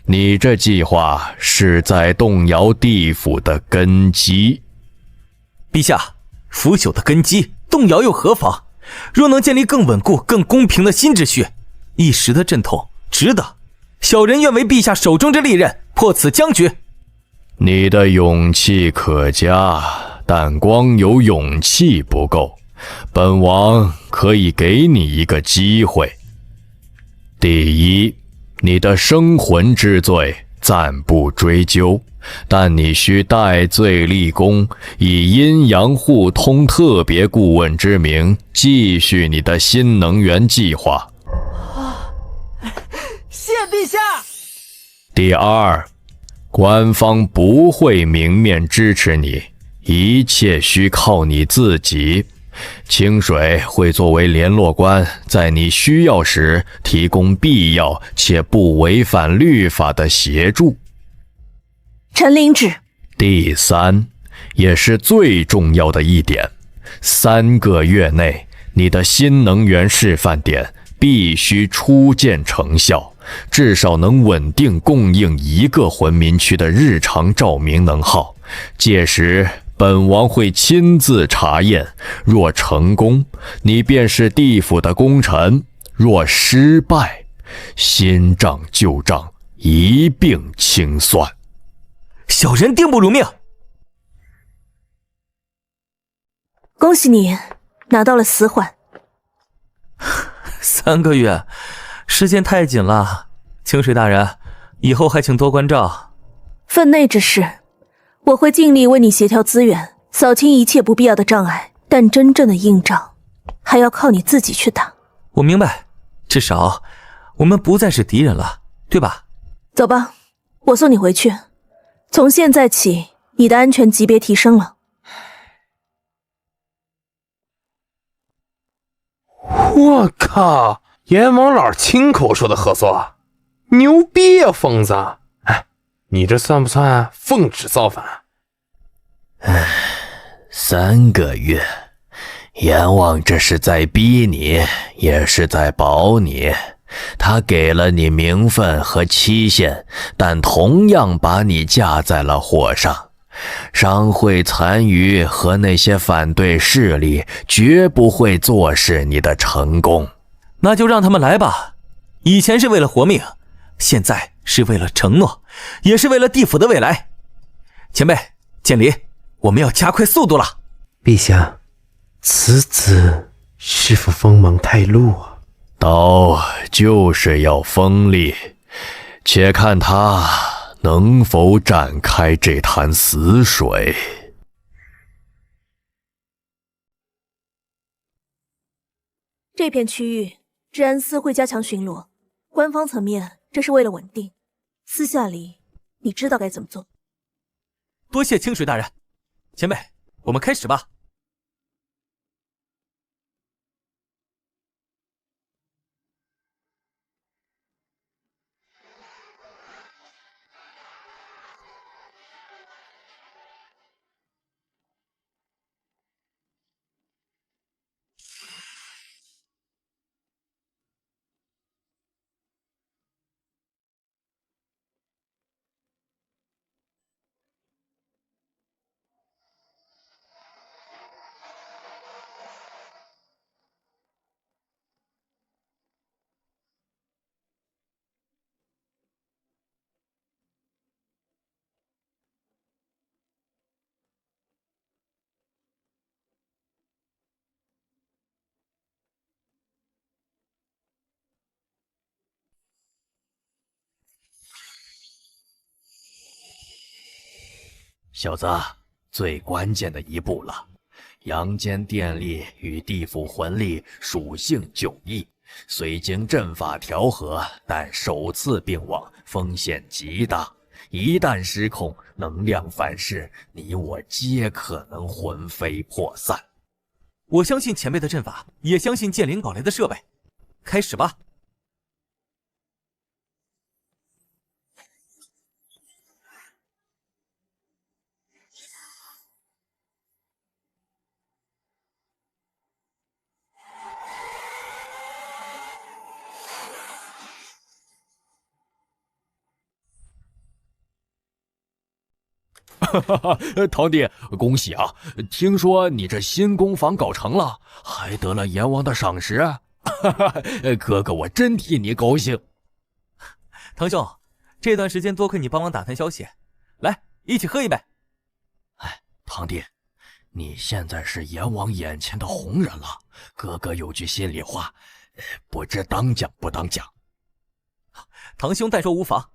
你这计划是在动摇地府的根基。陛下，腐朽的根基动摇又何妨？若能建立更稳固、更公平的新秩序，一时的阵痛值得。小人愿为陛下手中之利刃，破此僵局。你的勇气可嘉，但光有勇气不够。本王可以给你一个机会。第一，你的生魂之罪暂不追究，但你需戴罪立功，以阴阳互通特别顾问之名，继续你的新能源计划。谢陛下。第二，官方不会明面支持你，一切需靠你自己。清水会作为联络官，在你需要时提供必要且不违反律法的协助。臣领旨。第三，也是最重要的一点，3个月内，你的新能源示范点必须初见成效，至少能稳定供应1个魂民区的日常照明能耗。届时本王会亲自查验，若成功，你便是地府的功臣；若失败，新账旧账一并清算。小人定不如命。恭喜你拿到了死缓。3个月，时间太紧了。清水大人，以后还请多关照。分内之事，我会尽力为你协调资源，扫清一切不必要的障碍。但真正的硬仗，还要靠你自己去打。我明白，至少我们不再是敌人了，对吧？走吧，我送你回去。从现在起，你的安全级别提升了。我靠！阎王老亲口说的合作，牛逼呀，疯子！哎，你这算不算奉旨造反？3个月，阎王这是在逼你，也是在保你。他给了你名分和期限，但同样把你架在了火上。商会残余和那些反对势力绝不会坐视你的成功。那就让他们来吧。以前是为了活命，现在是为了承诺，也是为了地府的未来。前辈，建离，我们要加快速度了。陛下，此子是否锋芒太露啊？刀就是要锋利，且看他能否展开这潭死水。这片区域，治安司会加强巡逻，官方层面这是为了稳定，私下里你知道该怎么做。多谢清水大人。前辈，我们开始吧。小子，最关键的一步了。阳间电力与地府魂力属性迥异，虽经阵法调和，但首次并网，风险极大。一旦失控，能量反噬，你我皆可能魂飞魄散。我相信前辈的阵法，也相信剑灵搞来的设备。开始吧。堂弟，恭喜啊！听说你这新工坊搞成了，还得了阎王的赏识。哥哥，我真替你高兴。堂兄，这段时间多亏你帮忙打探消息，来，一起喝一杯。哎，堂弟，你现在是阎王眼前的红人了，哥哥有句心里话，不知当讲不当讲。堂兄代说无妨。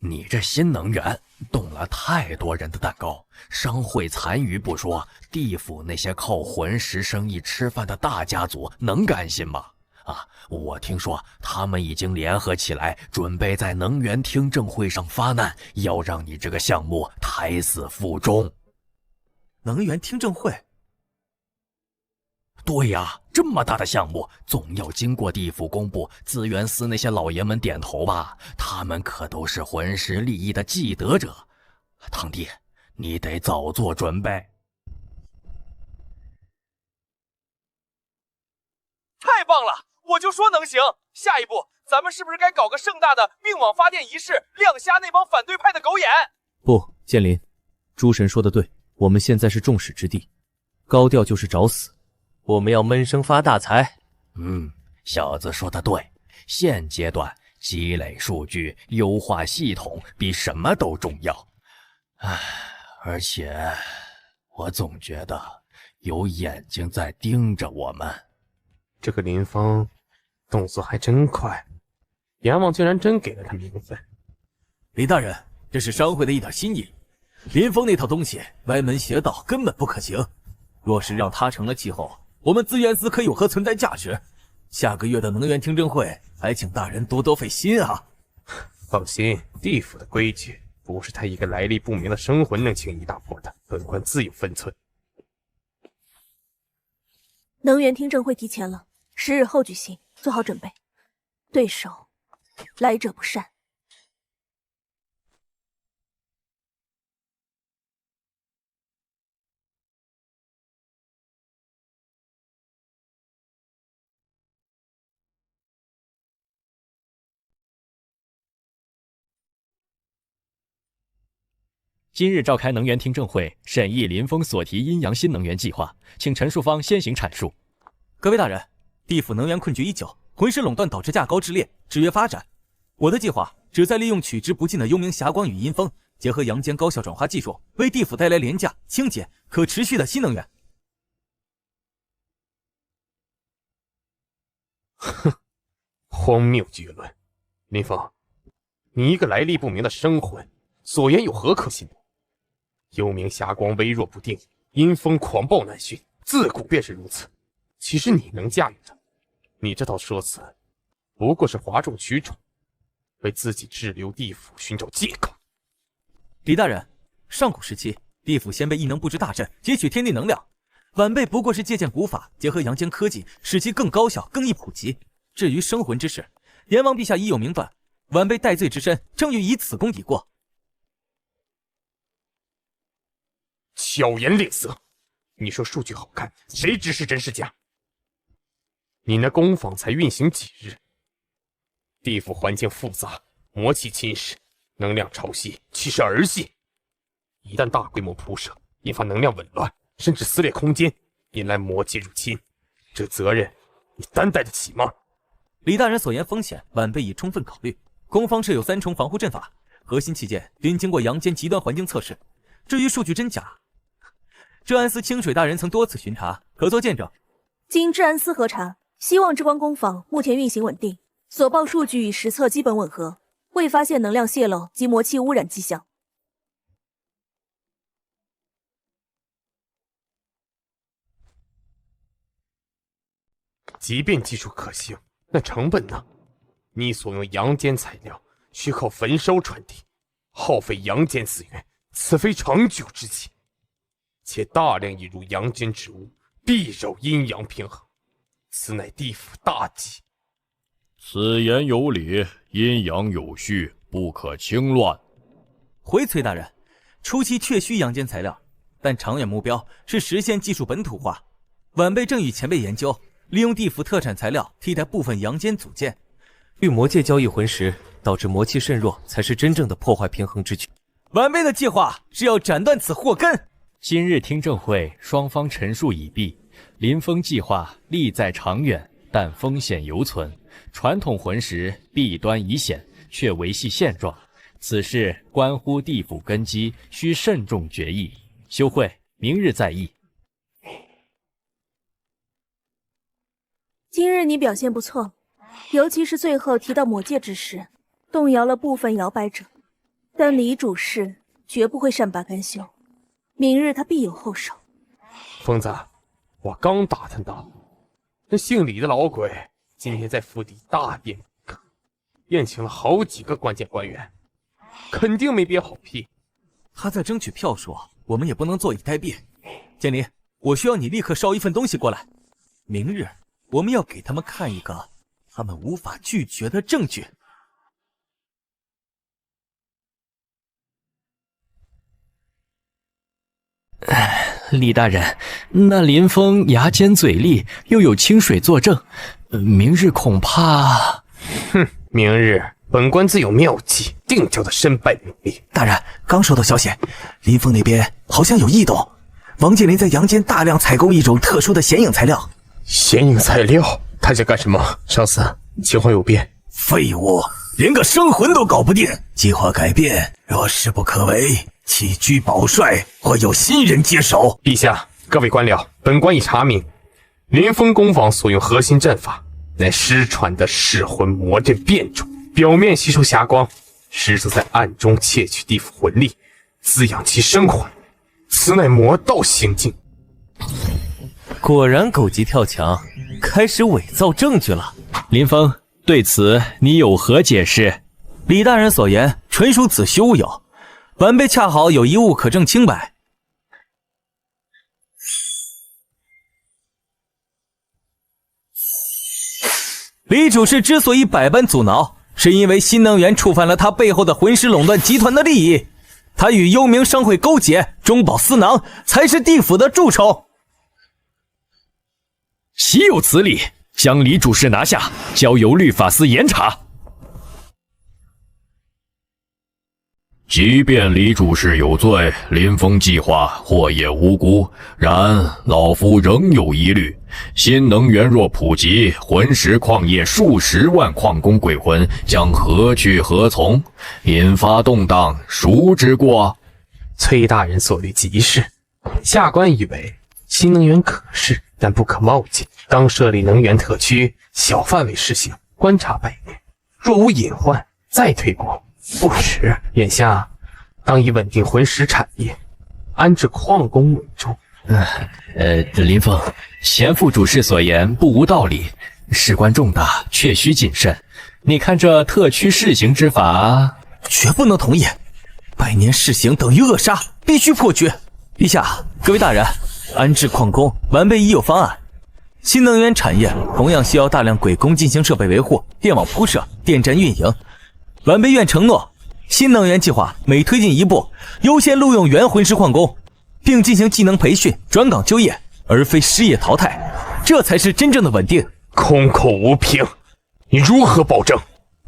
你这新能源动了太多人的蛋糕，商会残余不说，地府那些靠魂石生意吃饭的大家族能甘心吗？我听说他们已经联合起来，准备在能源听证会上发难，要让你这个项目胎死腹中。能源听证会？对呀，这么大的项目，总要经过地府公布，资源司那些老爷们点头吧？他们可都是魂石利益的既得者。堂弟，你得早做准备。太棒了！我就说能行。下一步，咱们是不是该搞个盛大的并网发电仪式，亮瞎那帮反对派的狗眼？不，剑林，诸神说的对，我们现在是众矢之的，高调就是找死。我们要闷声发大财。小子说的对，现阶段积累数据、优化系统比什么都重要。而且我总觉得有眼睛在盯着我们。这个林峰动作还真快，阎王居然真给了他名分。李大人，这是商会的一点心意。林峰那套东西歪门邪道，根本不可行。若是让他成了气候，我们资源司可有何存在价值？下个月的能源听证会，还请大人多多费心啊！放心，地府的规矩不是他一个来历不明的生魂能轻易打破的，本官自有分寸。能源听证会提前了，10日后举行，做好准备。对手来者不善。今日召开能源听证会，审议林峰所提阴阳新能源计划，请陈述方先行阐述。各位大人，地府能源困局已久，魂师垄断导致价高质劣，制约发展。我的计划旨在利用取之不尽的幽冥霞光与阴风，结合阳间高效转化技术，为地府带来廉价、清洁、可持续的新能源。哼，荒谬绝伦！林峰，你一个来历不明的生魂，所言有何可信的？幽冥霞光微弱不定，阴风狂暴难驯，自古便是如此。其实你能驾驭的，你这套说辞不过是哗众取宠，为自己滞留地府寻找借口。李大人，上古时期，地府先辈异能布置大阵，汲取天地能量，晚辈不过是借鉴古法，结合阳间科技，使其更高效、更易普及。至于生魂之事，阎王陛下已有明断，晚辈戴罪之身，正欲以此功抵过。巧言令色！你说数据好看，谁知是真是假？你那工坊才运行几日，地府环境复杂，魔气侵蚀，能量潮汐岂是儿戏？一旦大规模铺设，引发能量紊乱，甚至撕裂空间，引来魔气入侵，这责任你担待得起吗？李大人所言风险，晚辈已充分考虑。工方设有3重防护阵法，核心器件均经过阳间极端环境测试。至于数据真假，治安司清水大人曾多次巡查，可作见证。经治安司核查，希望之光工坊目前运行稳定，所报数据与实测基本吻合，未发现能量泄漏及魔气污染迹象。即便技术可行，那成本呢？你所用阳间材料需靠焚烧传递，耗费阳间资源，此非长久之计。且大量引入阳间之物，必扰阴阳平衡，此乃地府大忌。此言有理，阴阳有序，不可轻乱。回崔大人，初期确需阳间材料，但长远目标是实现技术本土化。晚辈正与前辈研究，利用地府特产材料替代部分阳间组件，与魔界交易魂石，导致魔气渗弱，才是真正的破坏平衡之举。晚辈的计划是要斩断此祸根。今日听证会，双方陈述已毕。林峰计划利在长远，但风险犹存。传统魂石弊端已显，却维系现状，此事关乎地府根基，需慎重决议。休会，明日再议。今日你表现不错，尤其是最后提到魔戒之时，动摇了部分摇摆者。但李主事绝不会善罢甘休，明日他必有后手。疯子，我刚打探到，那姓李的老鬼今天在府邸大宴宾客，宴请了好几个关键官员，肯定没憋好屁。他在争取票数，我们也不能坐以待毙。建林，我需要你立刻捎一份东西过来，明日我们要给他们看一个他们无法拒绝的证据。李大人，那林峰牙尖嘴利，又有清水作证，明日恐怕……明日本官自有妙计，定叫他身败名裂。大人，刚收到消息，林峰那边好像有异动。王健林在阳间大量采购一种特殊的显影材料。显影材料？他想干什么？上司，情况有变。废物，连个生魂都搞不定，计划改变，若势不可为，弃居保帅，或有新人接手。陛下，各位官僚，本官已查明，林峰工坊所用核心阵法乃失传的噬魂魔阵变种，表面吸收霞光，实则在暗中窃取地府魂力，滋养其生魂，此乃魔道行径。果然狗急跳墙，开始伪造证据了。林峰，对此你有何解释？李大人所言纯属子虚乌有，晚辈恰好有一物可证清白。李主事之所以百般阻挠，是因为新能源触犯了他背后的魂师垄断集团的利益，他与幽冥商会勾结，中饱私囊，才是地府的蛀虫。岂有此理！将李主事拿下，交由律法司严查。即便李主事有罪，林峰计划或也无辜，然老夫仍有疑虑。新能源若普及，魂石矿业数十万矿工鬼魂将何去何从？引发动荡，孰之过？崔大人所虑极是，下官以为新能源可试，但不可冒进。当设立能源特区，小范围试行，观察100年，若无隐患，再推广。不迟，眼下当以稳定魂石产业，安置矿工稳中。林峰，前副主事所言不无道理，事关重大，确需谨慎。你看这特区试行之法，绝不能同意。100年试行等于扼杀，必须破局。陛下，各位大人，安置矿工，晚辈已有方案。新能源产业同样需要大量鬼工进行设备维护、电网铺设、电站运营。晚辈愿承诺，新能源计划每推进一步，优先录用原魂师矿工，并进行技能培训、转岗就业，而非失业淘汰，这才是真正的稳定。空口无凭，你如何保证？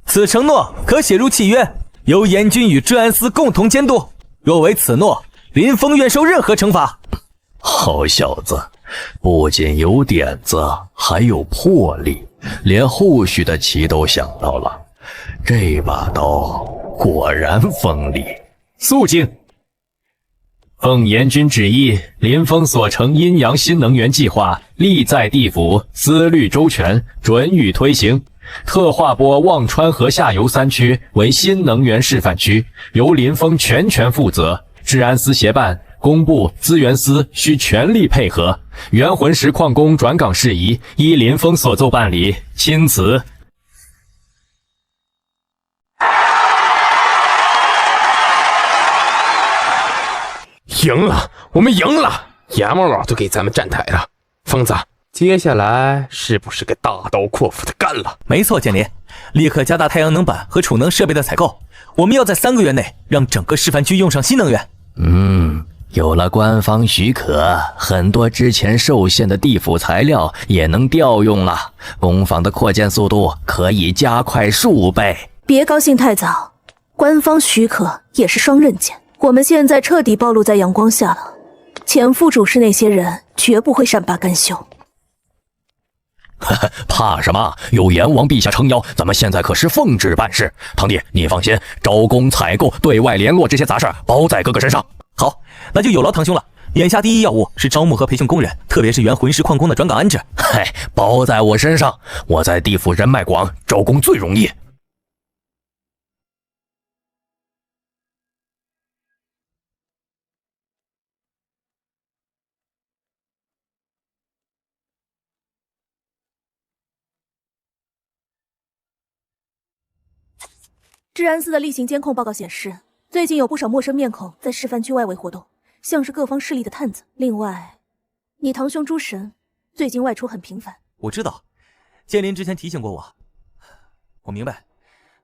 此承诺可写入契约，由严军与治安司共同监督。若违此诺，林峰愿受任何惩罚。好小子，不仅有点子，还有魄力，连后续的棋都想到了。这把刀果然锋利。肃静！奉严军旨意，林峰所成阴阳新能源计划，力在地府，思虑周全，准予推行。特划拨忘川河下游3区为新能源示范区，由林峰全权负责，治安司协办，工部资源司需全力配合，原魂石矿工转岗事宜依林峰所奏办理，钦此。赢了，我们赢了！阎王老都给咱们站台了。疯子，接下来是不是该大刀阔斧的干了？没错，建林，立刻加大太阳能板和储能设备的采购。我们要在3个月内让整个示范区用上新能源。有了官方许可，很多之前受限的地府材料也能调用了，工坊的扩建速度可以加快数倍。别高兴太早，官方许可也是双刃剑。我们现在彻底暴露在阳光下了，前副主事那些人绝不会善罢甘休。怕什么？有阎王陛下撑腰，咱们现在可是奉旨办事。堂弟，你放心，招工、采购、对外联络这些杂事包在哥哥身上。好，那就有劳堂兄了。眼下第一要务是招募和培训工人，特别是原魂石矿工的转岗安置。包在我身上。我在地府人脉广，招工最容易。治安司的例行监控报告显示，最近有不少陌生面孔在示范区外围活动，像是各方势力的探子。另外，你堂兄诸神最近外出很频繁。我知道，建林之前提醒过我，我明白，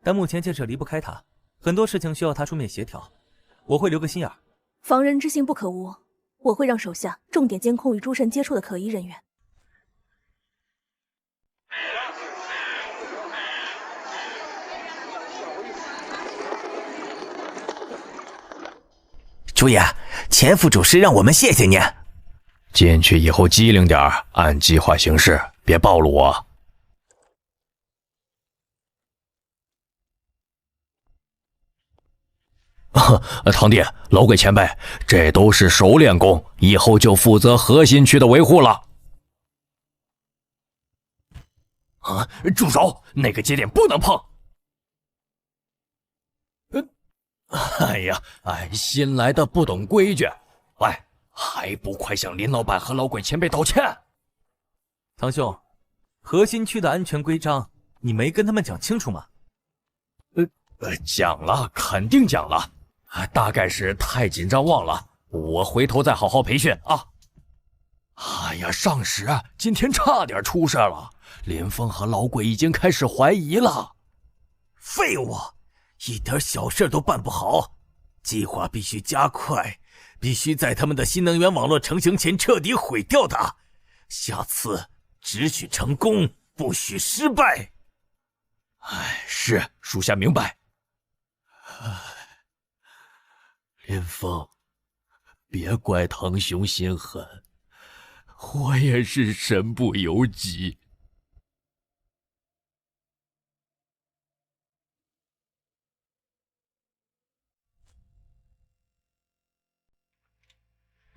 但目前建设离不开他，很多事情需要他出面协调，我会留个心眼儿。防人之心不可无，我会让手下重点监控与诸神接触的可疑人员。主爷，前副主事让我们谢谢您。进去以后机灵点，按计划行事，别暴露我。堂弟，老鬼前辈，这都是熟练工，以后就负责核心区的维护了。住手！那个节点不能碰。新来的不懂规矩，还不快向林老板和老鬼前辈道歉！堂兄，核心区的安全规章，你没跟他们讲清楚吗？讲了，肯定讲了，大概是太紧张忘了，我回头再好好培训啊。上使，今天差点出事了，林峰和老鬼已经开始怀疑了。废物！一点小事都办不好，计划必须加快，必须在他们的新能源网络成型前彻底毁掉它。下次只许成功，不许失败。是，属下明白。林峰，别怪堂兄心狠，我也是身不由己。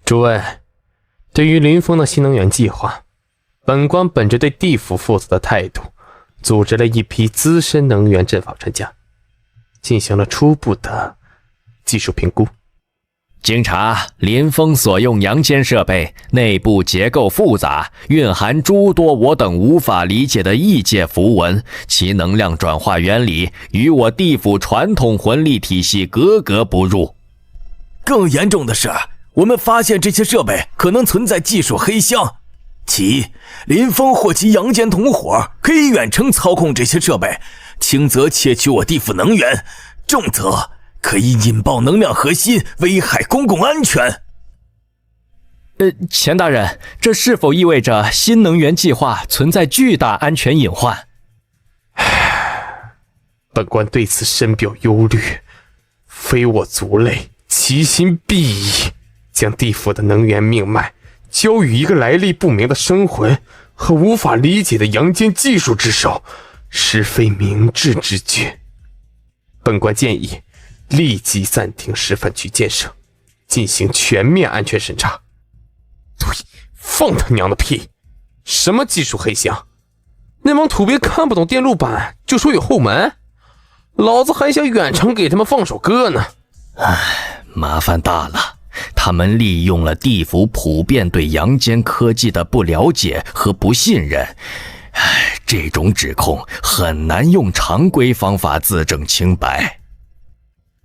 诸位，对于林峰的新能源计划，本官本着对地府负责的态度，组织了一批资深能源阵法专家，进行了初步的技术评估。经查，林峰所用阳间设备内部结构复杂，蕴含诸多我等无法理解的异界符文，其能量转化原理与我地府传统魂力体系格格不入。更严重的是，我们发现这些设备可能存在技术黑箱，其一，林峰或其阳间同伙可以远程操控这些设备，轻则窃取我地府能源，重则可以引爆能量核心，危害公共安全。钱大人，这是否意味着新能源计划存在巨大安全隐患？本官对此深表忧虑，非我族类，其心必异。将地府的能源命脉交予一个来历不明的生魂和无法理解的阳间技术之手，实非明智之举。本官建议立即暂停示范区建设，进行全面安全审查。对，放他娘的屁！什么技术黑箱？那帮土鳖看不懂电路板就说有后门，老子还想远程给他们放首歌呢。麻烦大了。他们利用了地府普遍对阳间科技的不了解和不信任。这种指控很难用常规方法自证清白。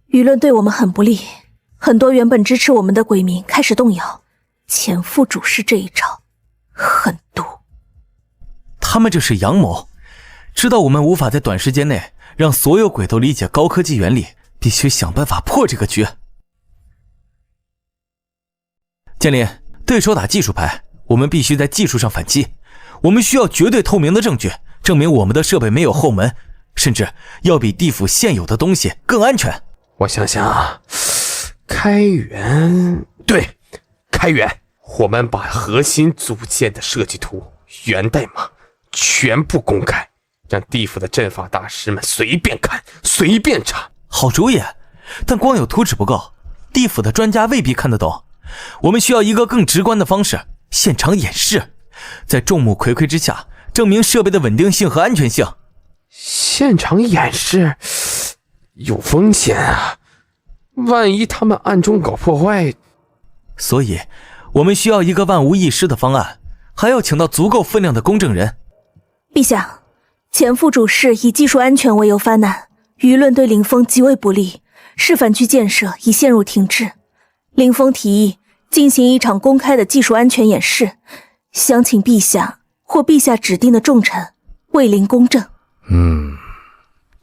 舆论对我们很不利，很多原本支持我们的鬼民开始动摇。前副主事这一招狠毒。他们这是阳谋，知道我们无法在短时间内让所有鬼都理解高科技原理，必须想办法破这个局。建林，对手打技术牌，我们必须在技术上反击。我们需要绝对透明的证据，证明我们的设备没有后门，甚至要比地府现有的东西更安全。我想想啊，开源，对，开源，我们把核心组件的设计图、源代码全部公开，让地府的阵法大师们随便看、随便查。好主意，但光有图纸不够，地府的专家未必看得懂。我们需要一个更直观的方式，现场演示，在众目睽睽之下证明设备的稳定性和安全性。现场演示有风险啊，万一他们暗中搞破坏。所以我们需要一个万无一失的方案，还要请到足够分量的公证人。陛下，前副主事以技术安全为由发难，舆论对林峰极为不利，示范区建设已陷入停滞。林峰提议进行一场公开的技术安全演示，想请陛下或陛下指定的重臣为林公正。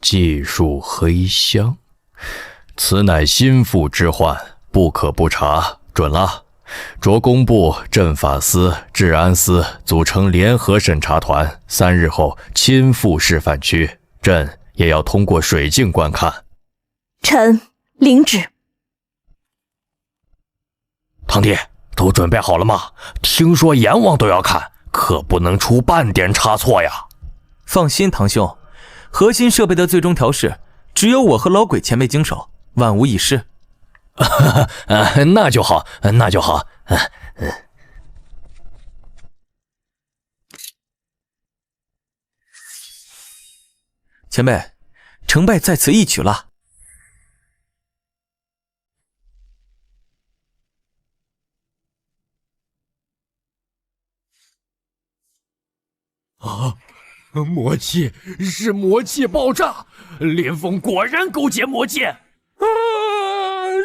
技术黑箱，此乃心腹之患，不可不查。准了，着工部、阵法司、治安司组成联合审查团，3日后亲赴示范区，朕也要通过水镜观看。臣领旨。堂弟，都准备好了吗？听说阎王都要看，可不能出半点差错呀。放心，堂兄，核心设备的最终调试只有我和老鬼前辈经手，万无一失。那就好，那就好。前辈，成败在此一举了。啊！魔气，是魔气爆炸！林峰果然勾结魔界！啊！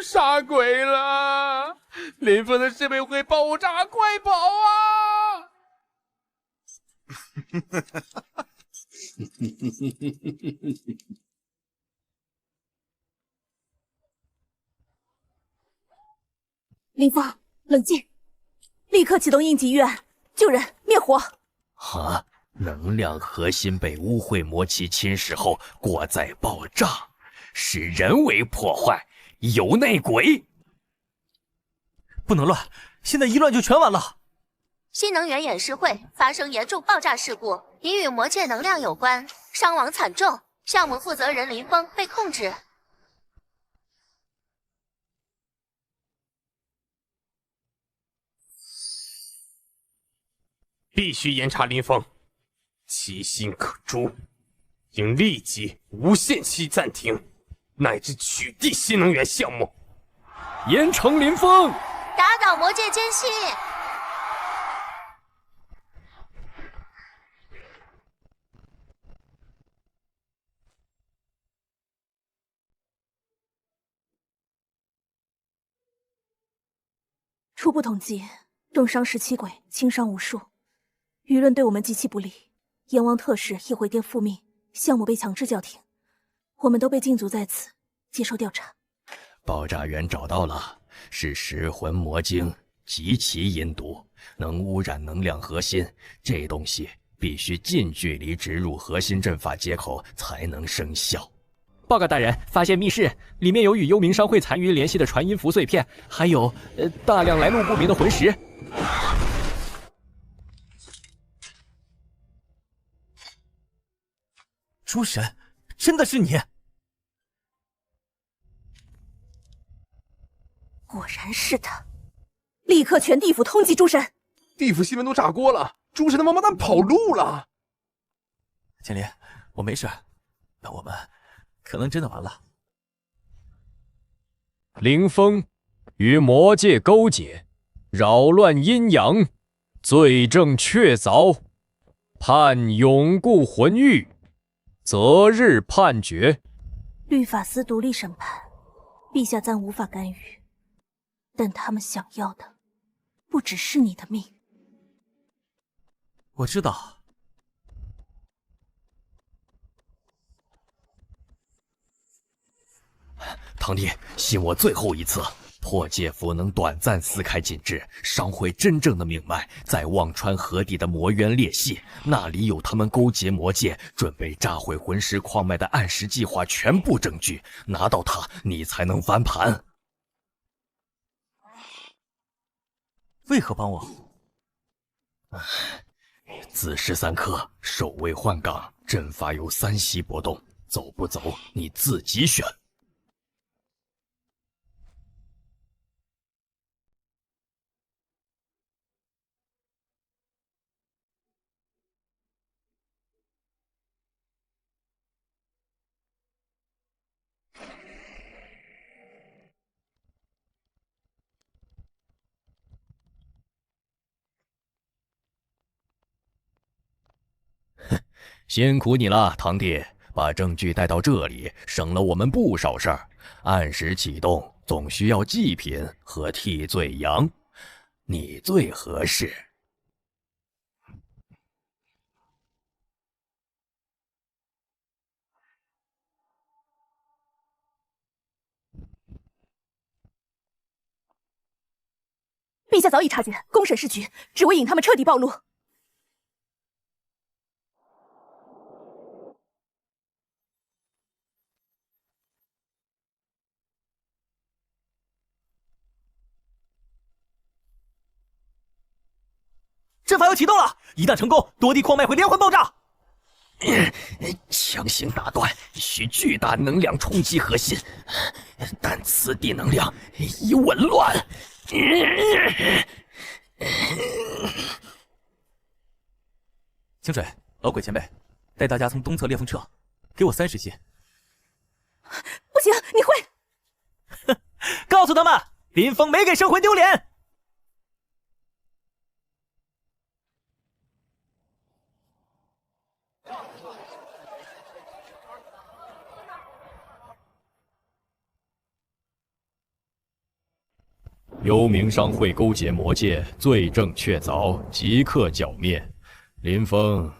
杀鬼了！林峰的设备会爆炸，快跑啊！林峰，冷静，立刻启动应急预案，救人灭火。啊！能量核心被污秽魔气侵蚀后过载爆炸，是人为破坏，有内鬼。不能乱，现在一乱就全完了。新能源演示会发生严重爆炸事故，疑与魔界能量有关，伤亡惨重。项目负责人林峰被控制。必须严查林峰，其心可诛，应立即无限期暂停，乃至取缔新能源项目。严惩林峰，打倒魔界奸细。初步统计，重伤17鬼，轻伤无数。舆论对我们极其不利，阎王特使亦回电复命，项目被强制叫停，我们都被禁足在此，接受调查。爆炸源找到了，是食魂魔晶，极其阴毒，能污染能量核心。这东西必须近距离植入核心阵法接口才能生效。报告大人，发现密室里面有与幽冥商会残余联系的传音符碎片，还有大量来路不明的魂石。诸神，真的是你！果然是他！立刻全地府通缉诸神！地府西门都炸锅了，诸神的王八蛋跑路了！建林，我没事，那我们可能真的完了。林峰与魔界勾结，扰乱阴阳，罪证确凿，判永固魂狱，择日判决。律法司独立审判，陛下暂无法干预，但他们想要的不只是你的命。我知道。堂弟，信我最后一次，破戒符能短暂撕开禁制，伤会真正的命脉。在忘川河底的魔渊裂隙，那里有他们勾结魔界，准备炸毁魂石矿脉的暗时计划全部证据。拿到它，你才能翻盘。为何帮我？子时3刻，守卫换岗，阵法有3息波动，走不走你自己选。辛苦你了，堂弟，把证据带到这里，省了我们不少事儿。按时启动，总需要祭品和替罪羊，你最合适。陛下早已察觉，公审是局，只为引他们彻底暴露。阵法要启动了，一旦成功，多地矿脉会连环爆炸。强行打断，需巨大能量冲击核心，但此地能量已紊乱。清水，老鬼前辈，带大家从东侧裂缝撤，给我30息。不行，你会？告诉他们，林峰没给圣魂丢脸。幽冥商会勾结魔界，罪证确凿，即刻剿灭。林峰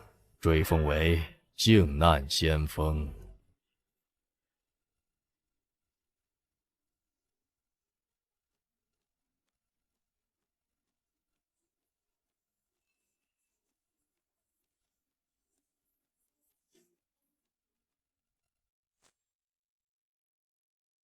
追封为靖难先锋。